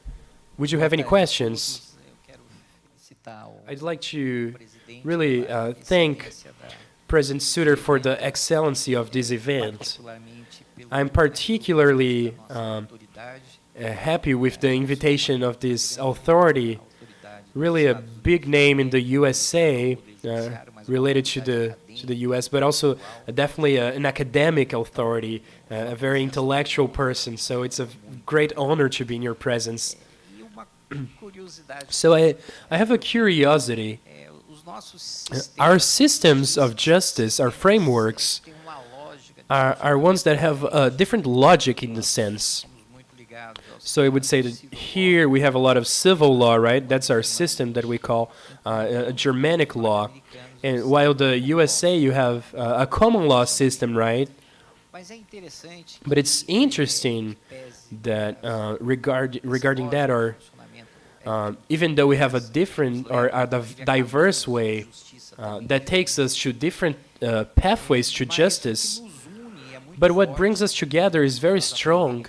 would you have any questions? I'd like to really thank President Suter for the excellency of this event. I'm particularly happy with the invitation of this authority, really a big name in the USA, related to the U.S., but also definitely an academic authority, a very intellectual person. So it's a great honor to be in your presence. So I have a curiosity. Our systems of justice, our frameworks, are ones that have a different logic in the sense. So I would say that here we have a lot of civil law, right? That's our system that we call a Germanic law. And while the USA, you have a common law system, right? But it's interesting that regarding that, or even though we have a different or a diverse way that takes us to different pathways to justice, but what brings us together is very strong,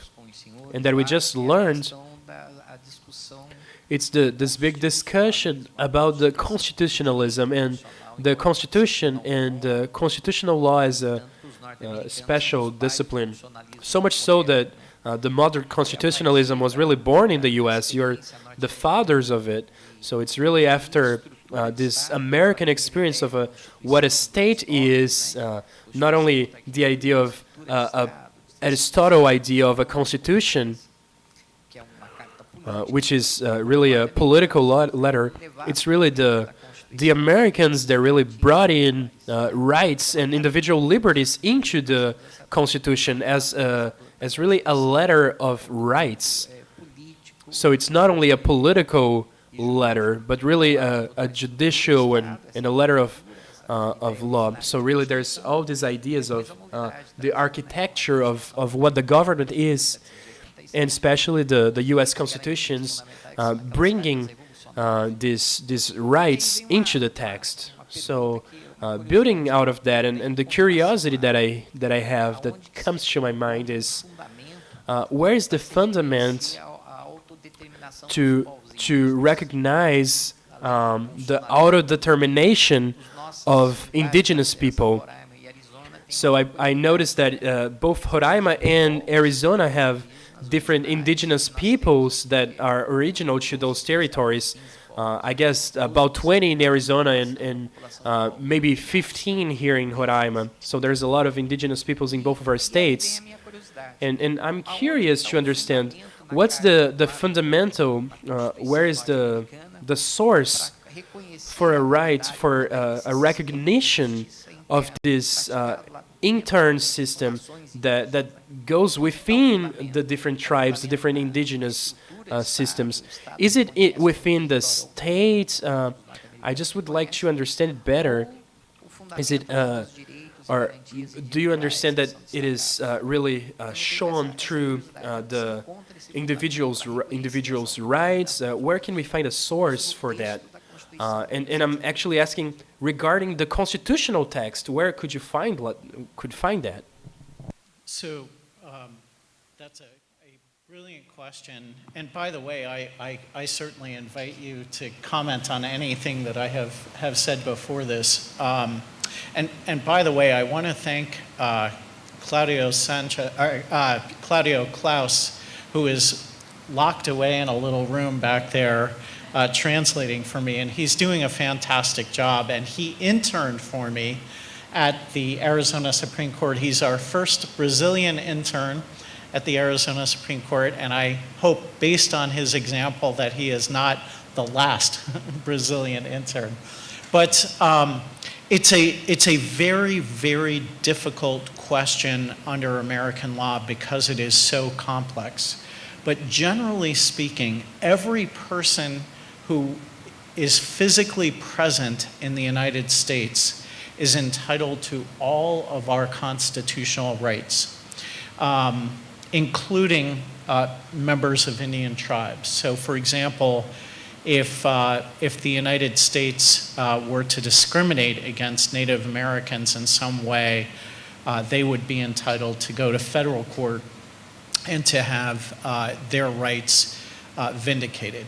and that we just learned. It's this big discussion about the constitutionalism and the Constitution and constitutional law as a special discipline. So much so that the modern constitutionalism was really born in the U.S. You're the fathers of it. So it's really after this American experience of what a state is, not only the idea of Aristotle idea of a constitution, which is really a political letter. It's really the Americans that really brought in rights and individual liberties into the Constitution as really a letter of rights. So it's not only a political letter, but really a judicial and a letter of law. So really there's all these ideas of the architecture of what the government is. and especially the U.S. Constitutions bringing these rights into the text. So building out of that, and the curiosity that I have that comes to my mind is where is the fundament to recognize the autodetermination of indigenous people? So I noticed that both Roraima and Arizona have different indigenous peoples that are original to those territories. I guess about 20 in Arizona and maybe 15 here in Roraima. So there's a lot of indigenous peoples in both of our states. And I'm curious to understand what's the fundamental, where is the source for a right, for a recognition of this intern system that goes within the different tribes, the different indigenous systems. Is it within the state? I just would like to understand it better. Is it, or do you understand that it is really shown through the individual's rights? Where can we find a source for that? And I'm actually asking regarding the constitutional text. Where could you find that? So that's a brilliant question. And by the way, I certainly invite you to comment on anything that I have said before this. And by the way, I want to thank Claudio Klaus, who is locked away in a little room back there translating for me, and he's doing a fantastic job. And he interned for me at the Arizona Supreme Court. He's our first Brazilian intern at the Arizona Supreme Court, and I hope, based on his example, that he is not the last Brazilian intern. But it's a very, very difficult question under American law because it is so complex. But generally speaking, every person who is physically present in the United States is entitled to all of our constitutional rights, including members of Indian tribes. So, for example, if the United States were to discriminate against Native Americans in some way, they would be entitled to go to federal court and to have their rights vindicated.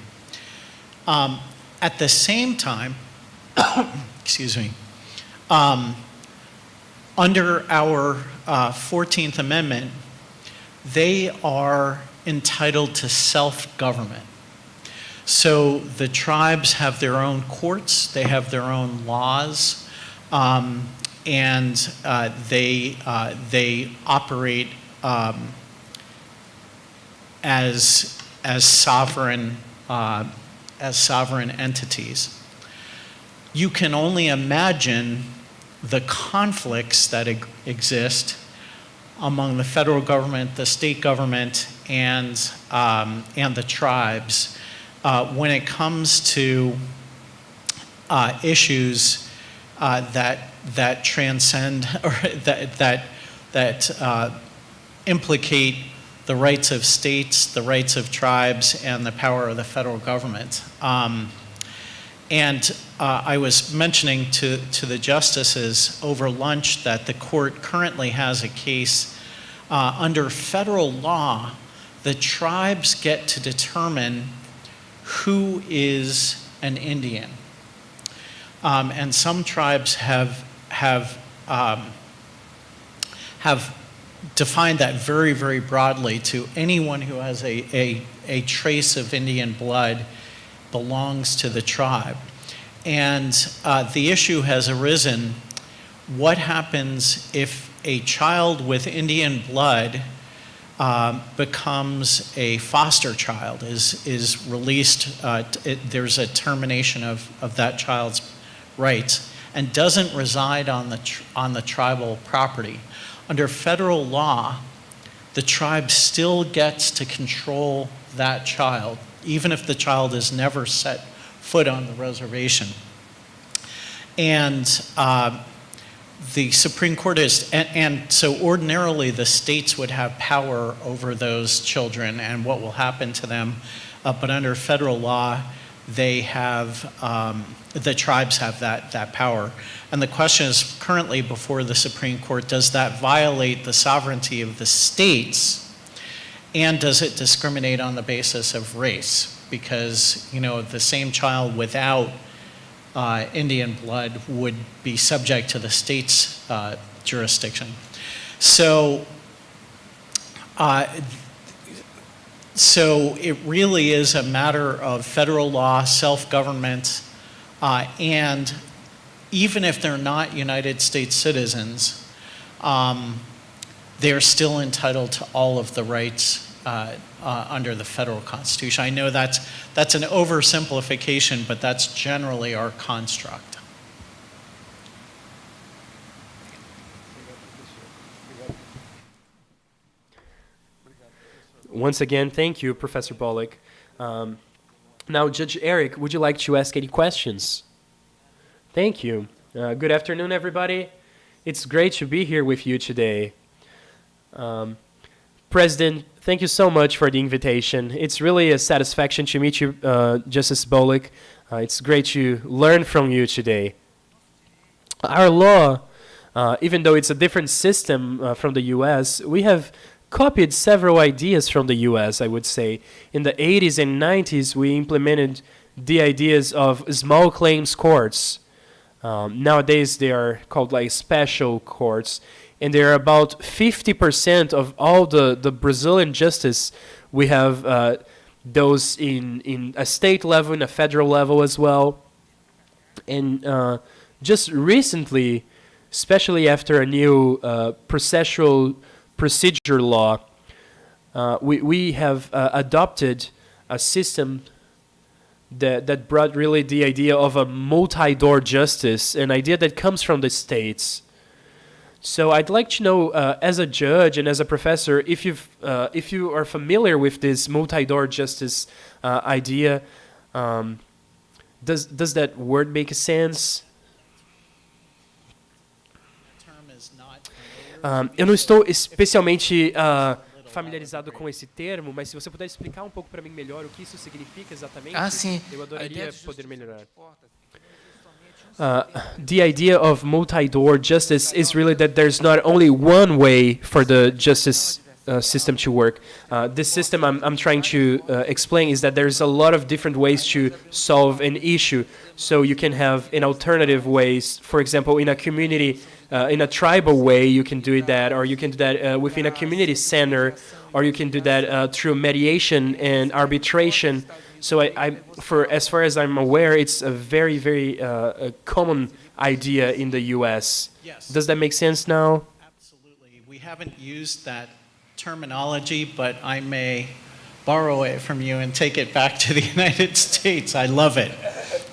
At the same time, excuse me, under our 14th Amendment, they are entitled to self-government. So the tribes have their own courts, they have their own laws, and they operate as sovereign entities. You can only imagine the conflicts that exist among the federal government, the state government, and the tribes when it comes to issues that transcend or that implicate the rights of states, the rights of tribes, and the power of the federal government. And I was mentioning to the justices over lunch that the court currently has a case under federal law. The tribes get to determine who is an Indian, and some tribes have defined that very, very broadly to anyone who has a trace of Indian blood belongs to the tribe. And the issue has arisen, what happens if a child with Indian blood becomes a foster child, is released, there's a termination of that child's rights, and doesn't reside on the tribal property. Under federal law, the tribe still gets to control that child, even if the child has never set foot on the reservation. And the Supreme Court is, and so ordinarily the states would have power over those children and what will happen to them, but under federal law, they have, the tribes have that power. And the question is currently before the Supreme Court, does that violate the sovereignty of the states, and does it discriminate on the basis of race? Because, you know, the same child without Indian blood would be subject to the state's jurisdiction. So, so it really is a matter of federal law, self-government, and even if they're not United States citizens, they're still entitled to all of the rights under the federal Constitution. I know that's an oversimplification, but that's generally our construct. Once again, thank you, Professor BOLICK. Now, Judge Eric, would you like to ask any questions? Thank you. Good afternoon, everybody. It's great to be here with you today. President, thank you so much for the invitation. It's really a satisfaction to meet you, Justice BOLICK. It's great to learn from you today. Our law, even though it's a different system from the U.S., we have copied several ideas from the U.S., I would say. In the 80s and 90s, we implemented the ideas of small claims courts. Nowadays, they are called like special courts. And they're about 50% of all the Brazilian justice. We have those in a state level, in a federal level as well. And just recently, especially after a new procedure law, we have adopted a system that brought really the idea of a multi-door justice, an idea that comes from the states. So I'd like to know, as a judge and as a professor, if you are familiar with this multi-door justice idea, does that word make sense? Eu não estou especialmente familiarizado com esse termo, mas se você puder explicar um pouco para mim melhor o que isso significa exatamente, sim. eu adoraria poder melhorar. The idea of multi-door justice is really that there's not only one way for the justice system to work. This system I'm trying to explain is that there's a lot of different ways to solve an issue. So you can have in alternative ways, for example, in a community, in a tribal way, you can do that, or you can do that within a community center, or you can do that through mediation and arbitration. So as far as I'm aware, it's a very, very common idea in the U.S. Yes. Does that make sense now? Absolutely. We haven't used that terminology, but I may borrow it from you and take it back to the United States. I love it.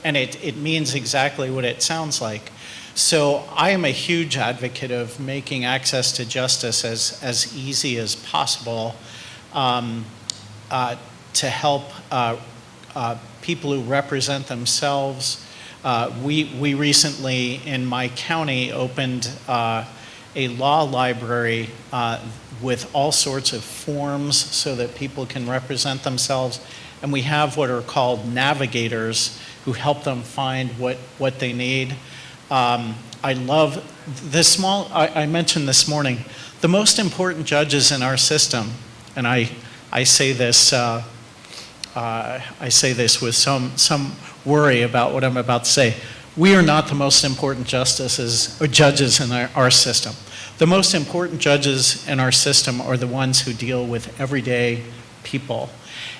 And it means exactly what it sounds like. So I am a huge advocate of making access to justice as easy as possible to help people who represent themselves. We recently, in my county, opened a law library with all sorts of forms so that people can represent themselves. And we have what are called navigators who help them find what they need. I love the small, I mentioned this morning, the most important judges in our system, and I say this with some worry about what I'm about to say. We are not the most important justices or judges in our system. The most important judges in our system are the ones who deal with everyday people.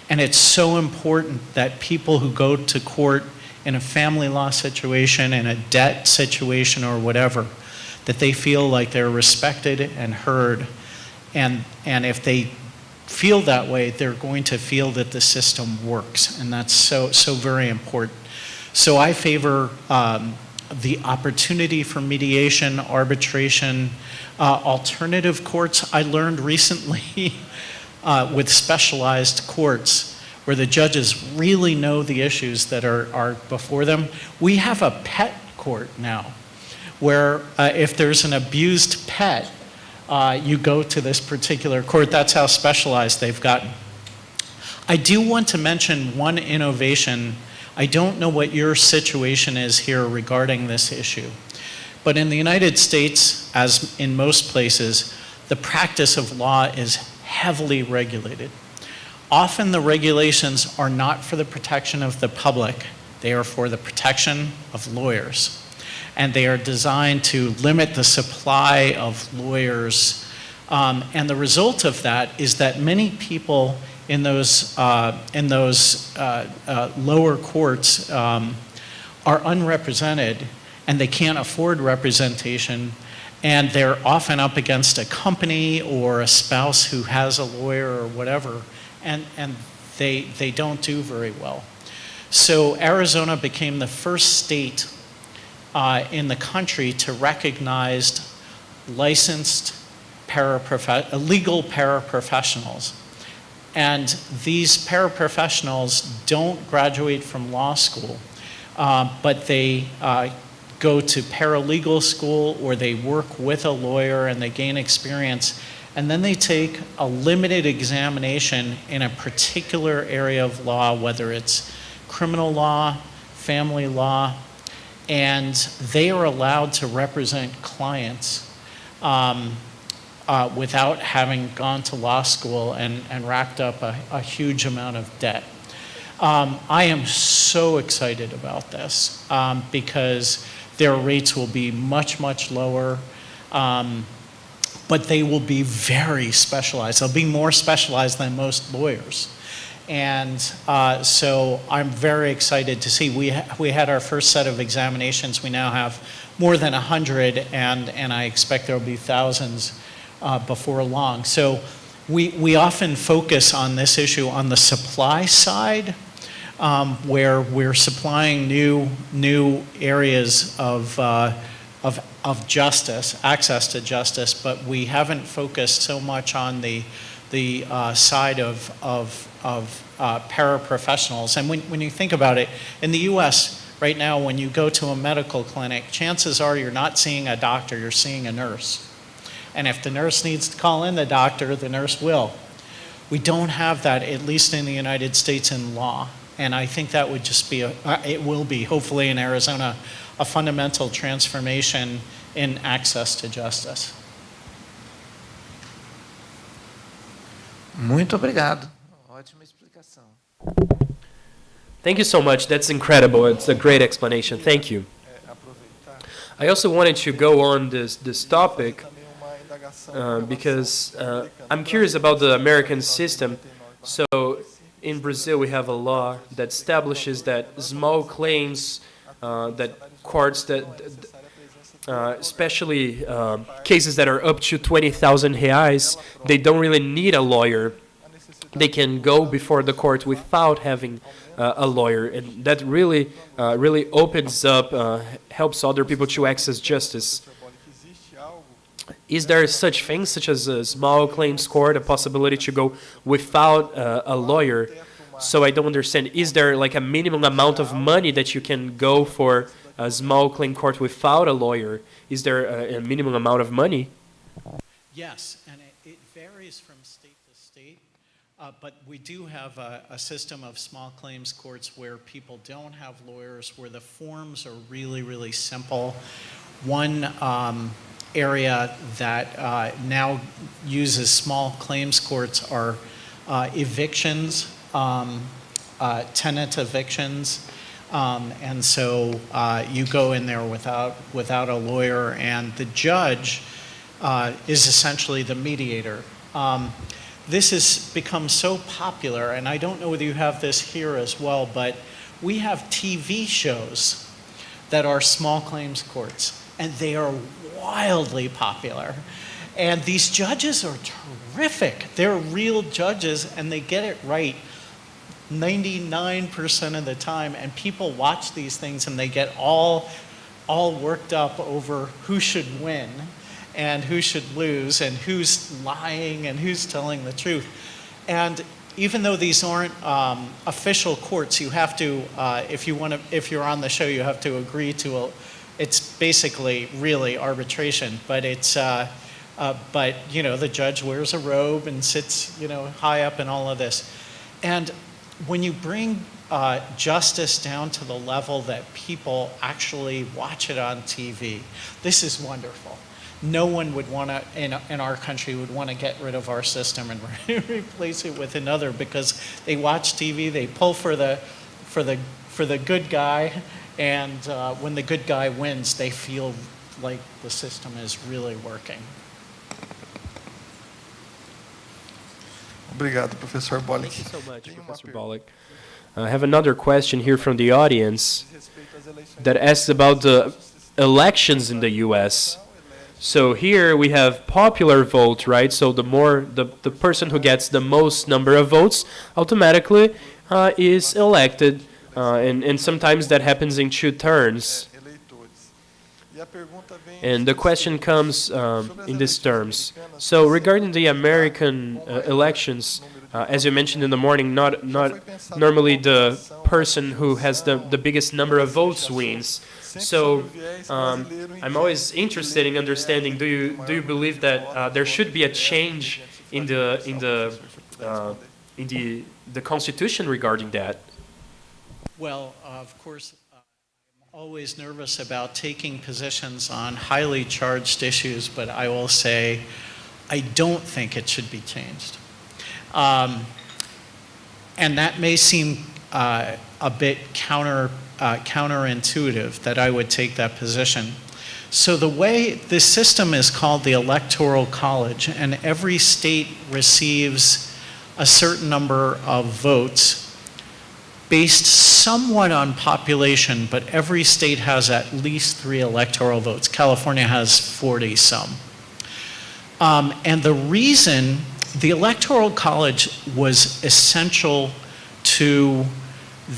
And it's so important that people who go to court in a family law situation, in a debt situation or whatever, that they feel like they're respected and heard. And if they feel that way, they're going to feel that the system works. And that's so very important. So I favor the opportunity for mediation, arbitration, alternative courts. I learned recently with specialized courts where the judges really know the issues that are before them. We have a pet court now where if there's an abused pet, you go to this particular court. That's how specialized they've gotten. I do want to mention one innovation. I don't know what your situation is here regarding this issue, but in the United States, as in most places, the practice of law is heavily regulated. Often the regulations are not for the protection of the public, they are for the protection of lawyers. And they are designed to limit the supply of lawyers. And the result of that is that many people in those lower courts are unrepresented, and they can't afford representation, and they're often up against a company or a spouse who has a lawyer or whatever, and they don't do very well. So Arizona became the first state in the country to recognize licensed legal paraprofessionals. And these paraprofessionals don't graduate from law school, but they go to paralegal school, or they work with a lawyer and they gain experience, and then they take a limited examination in a particular area of law, whether it's criminal law, family law, and they are allowed to represent clients without having gone to law school and racked up a huge amount of debt. I am so excited about this because their rates will be much, much lower, but they will be very specialized. They'll be more specialized than most lawyers. And so I'm very excited to see. We had our first set of examinations. We now have more than 100, and I expect there will be thousands before long. So we often focus on this issue on the supply side, where we're supplying new areas of justice, access to justice, but we haven't focused so much on the side of paraprofessionals. And when you think about it, in the US right now, when you go to a medical clinic, chances are you're not seeing a doctor, you're seeing a nurse. And if the nurse needs to call in the doctor, the nurse will. We don't have that, at least in the United States, in law. And I think that would just be, it will be, hopefully in Arizona, a fundamental transformation in access to justice. Muito obrigado. Ótima explicação. Thank you so much. That's incredible. It's a great explanation. Thank you. I also wanted to go on this topic because I'm curious about the American system. So in Brazil, we have a law that establishes that small claims, that courts that, especially cases that are up to 20,000 reais, they don't really need a lawyer. They can go before the court without having a lawyer, and that really opens up, helps other people to access justice. Is there such things, such as a small claims court, a possibility to go without a lawyer? So I don't understand, is there like a minimum amount of money that you can go for a small claim court without a lawyer? Is there a minimum amount of money? Yes, and it varies from state to state, but we do have a system of small claims courts where people don't have lawyers, where the forms are really, really simple. One area that now uses small claims courts are evictions, tenant evictions. And so you go in there without a lawyer, and the judge is essentially the mediator. This has become so popular, and I don't know whether you have this here as well, but we have TV shows that are small claims courts, and they are wildly popular. And these judges are terrific. They're real judges, and they get it right 99% of the time, and people watch these things and they get all worked up over who should win and who should lose and who's lying and who's telling the truth. And even though these aren't official courts, you have to, if you're on the show, you have to agree to it's basically really arbitration, but it's, but you know, the judge wears a robe and sits, you know, high up in all of this. And when you bring justice down to the level that people actually watch it on TV, this is wonderful. No one would want to, in our country, would want to get rid of our system and replace it with another, because they watch TV, they pull for the good guy, and when the good guy wins, they feel like the system is really working. Obrigado, Professor BOLICK. Thank you so much, Professor BOLICK. I have another question here from the audience that asks about the elections in the U.S. So here we have popular vote, right? So the person who gets the most number of votes automatically is elected, and sometimes that happens in 2 turns. And the question comes in these terms. So regarding the American elections, as you mentioned in the morning, not normally the person who has the biggest number of votes wins. So I'm always interested in understanding, do you believe that there should be a change in the Constitution regarding that? Well, of course, I'm always nervous about taking positions on highly charged issues, but I will say I don't think it should be changed. And that may seem a bit counterintuitive that I would take that position. So the way this system is called the Electoral College, and every state receives a certain number of votes based somewhat on population, but every state has at least 3 electoral votes. California has 40 some. And the reason the Electoral College was essential to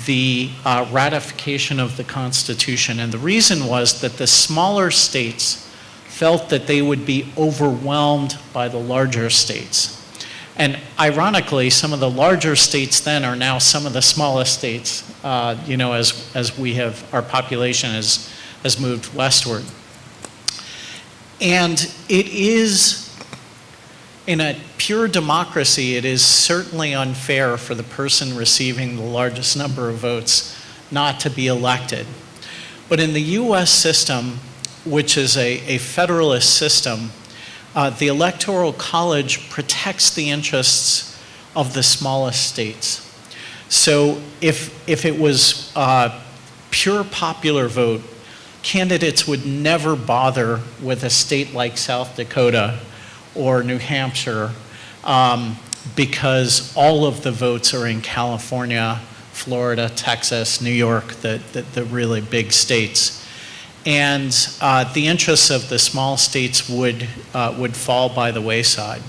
the ratification of the Constitution, and the reason was that the smaller states felt that they would be overwhelmed by the larger states. And ironically, some of the larger states then are now some of the smallest states, you know, as we have, our population has moved westward. And it is, in a pure democracy, it is certainly unfair for the person receiving the largest number of votes not to be elected. But in the US system, which is a federalist system, the Electoral College protects the interests of the smallest states. So if it was pure popular vote, candidates would never bother with a state like South Dakota or New Hampshire because all of the votes are in California, Florida, Texas, New York, the really big states. And the interests of the small states would fall by the wayside.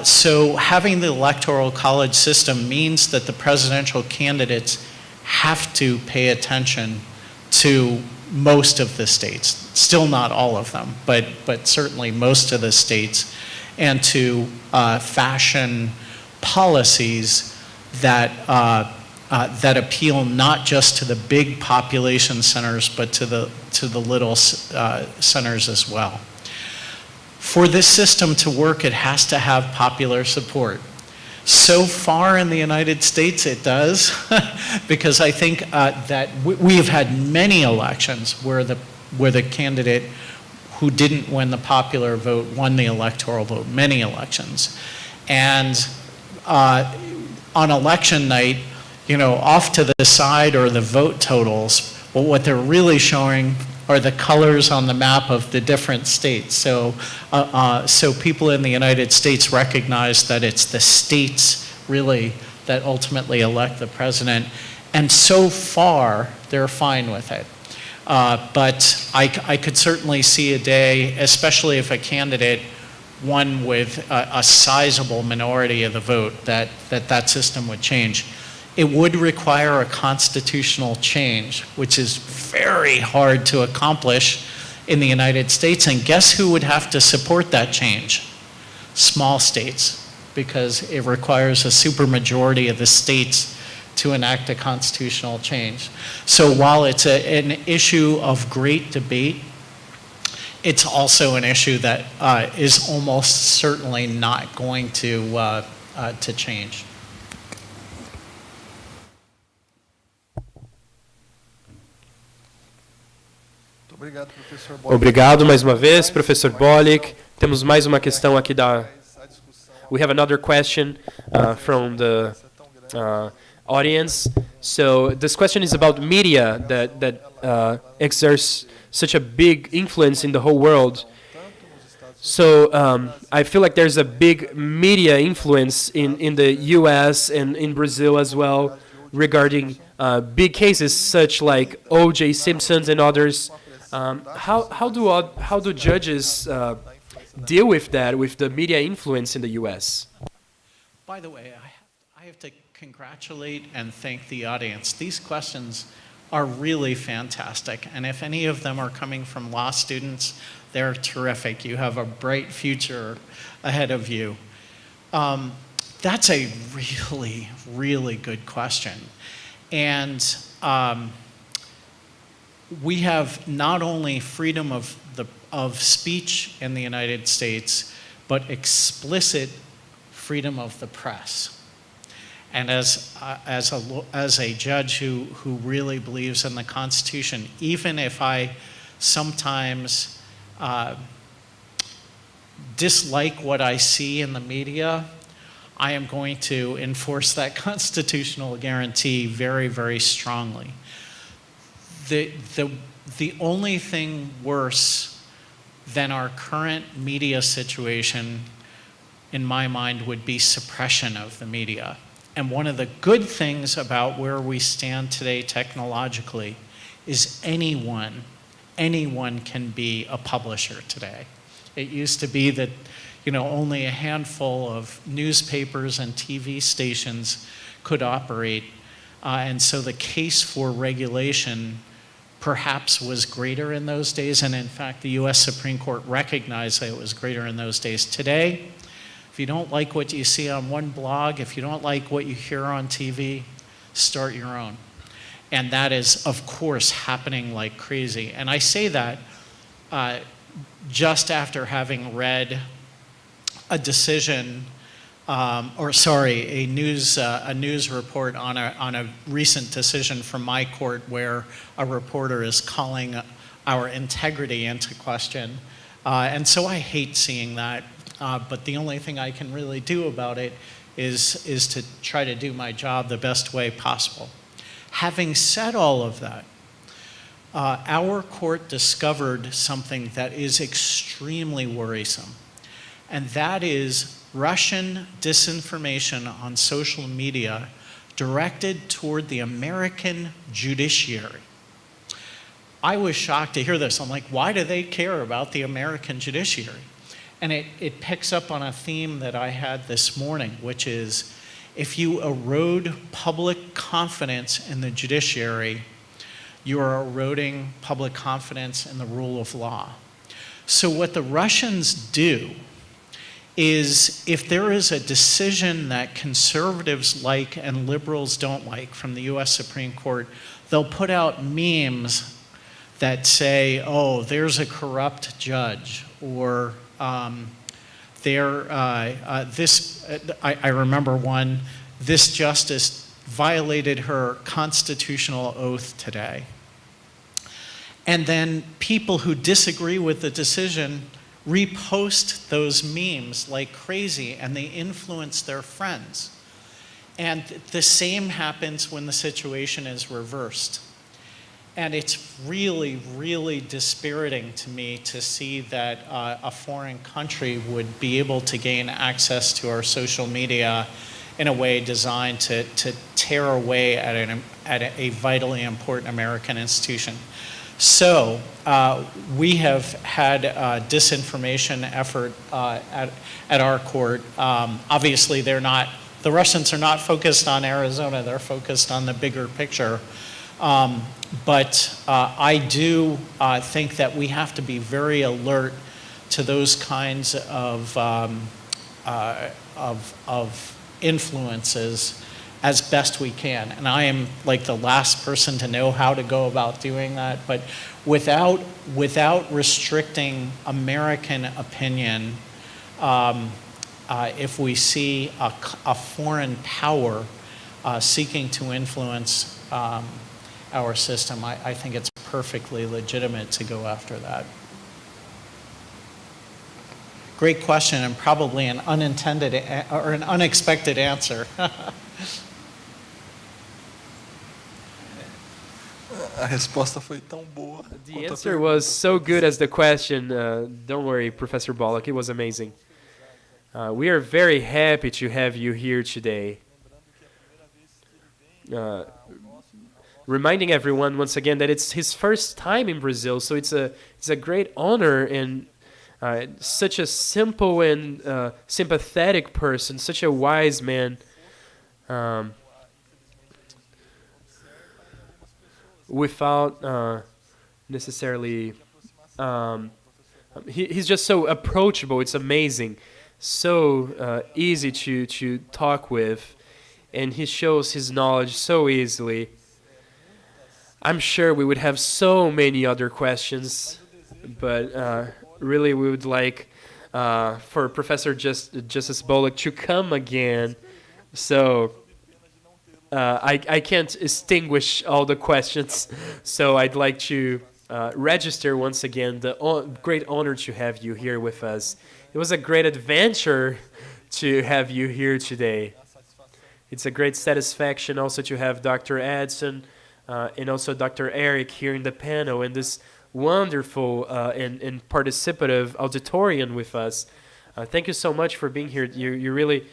So having the Electoral College system means that the presidential candidates have to pay attention to most of the states, still not all of them, but certainly most of the states, and to fashion policies that appeal not just to the big population centers, but to the little centers as well. For this system to work, it has to have popular support. So far in the United States, it does, because I think that we have had many elections where the candidate who didn't win the popular vote won the electoral vote, many elections. And on election night, you know, off to the side are the vote totals, but what they're really showing are the colors on the map of the different states. So, so people in the United States recognize that it's the states really that ultimately elect the president, and so far they're fine with it. But I could certainly see a day, especially if a candidate won with a sizable minority of the vote, that system would change. It would require a constitutional change, which is very hard to accomplish in the United States. And guess who would have to support that change? Small states, because it requires a supermajority of the states to enact a constitutional change. So while it's an issue of great debate, it's also an issue that is almost certainly not going to change. Obrigado, professor Bolick. Obrigado mais uma vez, professor Bolick. Temos mais uma questão aqui da... We have another question from the audience. So this question is about media that exerts such a big influence in the whole world. So I feel like there's a big media influence in the U.S. and in Brazil as well regarding big cases such like O.J. Simpson's and others. How do judges deal with that, with the media influence in the U.S.? By the way, I have to congratulate and thank the audience. These questions are really fantastic, and if any of them are coming from law students, they're terrific. You have a bright future ahead of you. That's a really, really good question. And we have not only freedom of speech in the United States, but explicit freedom of the press. And as a judge who really believes in the Constitution, even if I sometimes dislike what I see in the media, I am going to enforce that constitutional guarantee very, very strongly. The only thing worse than our current media situation, in my mind, would be suppression of the media. And one of the good things about where we stand today technologically is anyone can be a publisher today. It used to be that, only a handful of newspapers and TV stations could operate. And so the case for regulation perhaps was greater in those days. And in fact, the US Supreme Court recognized that it was greater in those days. Today, if you don't like what you see on one blog, if you don't like what you hear on TV, start your own. And that is, of course, happening like crazy. And I say that just after having read a decision, a news report on a recent decision from my court where a reporter is calling our integrity into question. And so I hate seeing that. But the only thing I can really do about it is to try to do my job the best way possible. Having said all of that, our court discovered something that is extremely worrisome, and that is Russian disinformation on social media directed toward the American judiciary. I was shocked to hear this. I'm like, why do they care about the American judiciary? And it picks up on a theme that I had this morning, which is if you erode public confidence in the judiciary, you are eroding public confidence in the rule of law. So what the Russians do is if there is a decision that conservatives like and liberals don't like from the US Supreme Court, they'll put out memes that say, oh, there's a corrupt judge, or I remember one, this justice violated her constitutional oath today. And then people who disagree with the decision repost those memes like crazy, and they influence their friends. And the same happens when the situation is reversed. And it's really, really dispiriting to me to see that a foreign country would be able to gain access to our social media in a way designed to tear away at a vitally important American institution. So we have had a disinformation effort at our court. Obviously, the Russians are not focused on Arizona, they're focused on the bigger picture. But I do think that we have to be very alert to those kinds of influences as best we can. And I am like the last person to know how to go about doing that, but without restricting American opinion, if we see a foreign power seeking to influence our system, I think it's perfectly legitimate to go after that. Great question, and probably an unintended or an unexpected answer. A resposta foi tão boa. The quanto a answer pergunta. was so good as the question. Don't worry, Professor BOLICK, it was amazing. We are very happy to have you here today. Reminding everyone once again that it's his first time in Brazil, so it's a great honor, and such a simple and sympathetic person, such a wise man. Without necessarily, he's just so approachable. It's amazing, so easy to talk with, and he shows his knowledge so easily. I'm sure we would have so many other questions, but really we would like for Professor Justice BOLICK to come again. So I can't extinguish all the questions, so I'd like to register once again the great honor to have you here with us. It was a great adventure to have you here today. It's a great satisfaction also to have Dr. Edson and also Dr. Eric here in the panel and this wonderful and participative auditorium with us. Thank you so much for being here. You really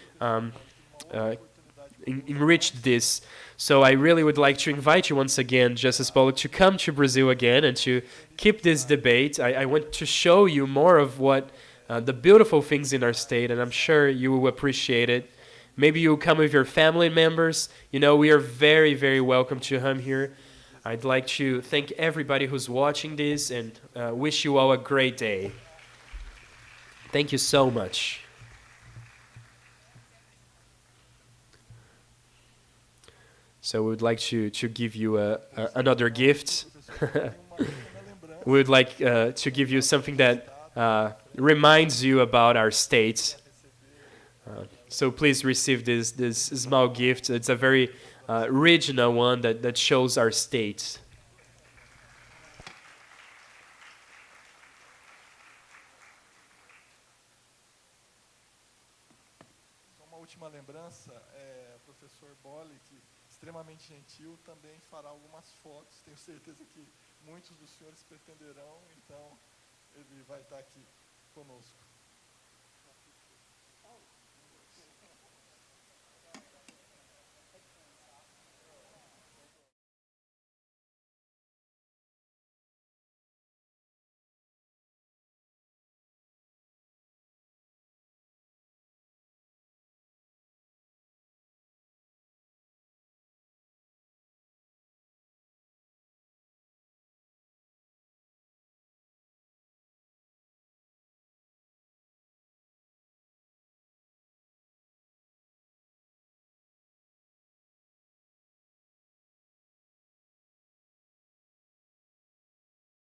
enriched this. So I really would like to invite you once again, Justice BOLICK, to come to Brazil again and to keep this debate. I want to show you more of what the beautiful things in our state, and I'm sure you will appreciate it. Maybe you'll come with your family members. You know, we are very, very welcome to come here. I'd like to thank everybody who's watching this and wish you all a great day. Thank you so much. So we would like to give you another gift. We would like to give you something that reminds you about our state. So please receive this small gift. It's a very original one that shows our state. Uma última lembrança, o professor BOLICK, extremamente gentil, também fará algumas fotos. Tenho certeza que muitos dos senhores pretenderão, então ele vai estar aqui conosco.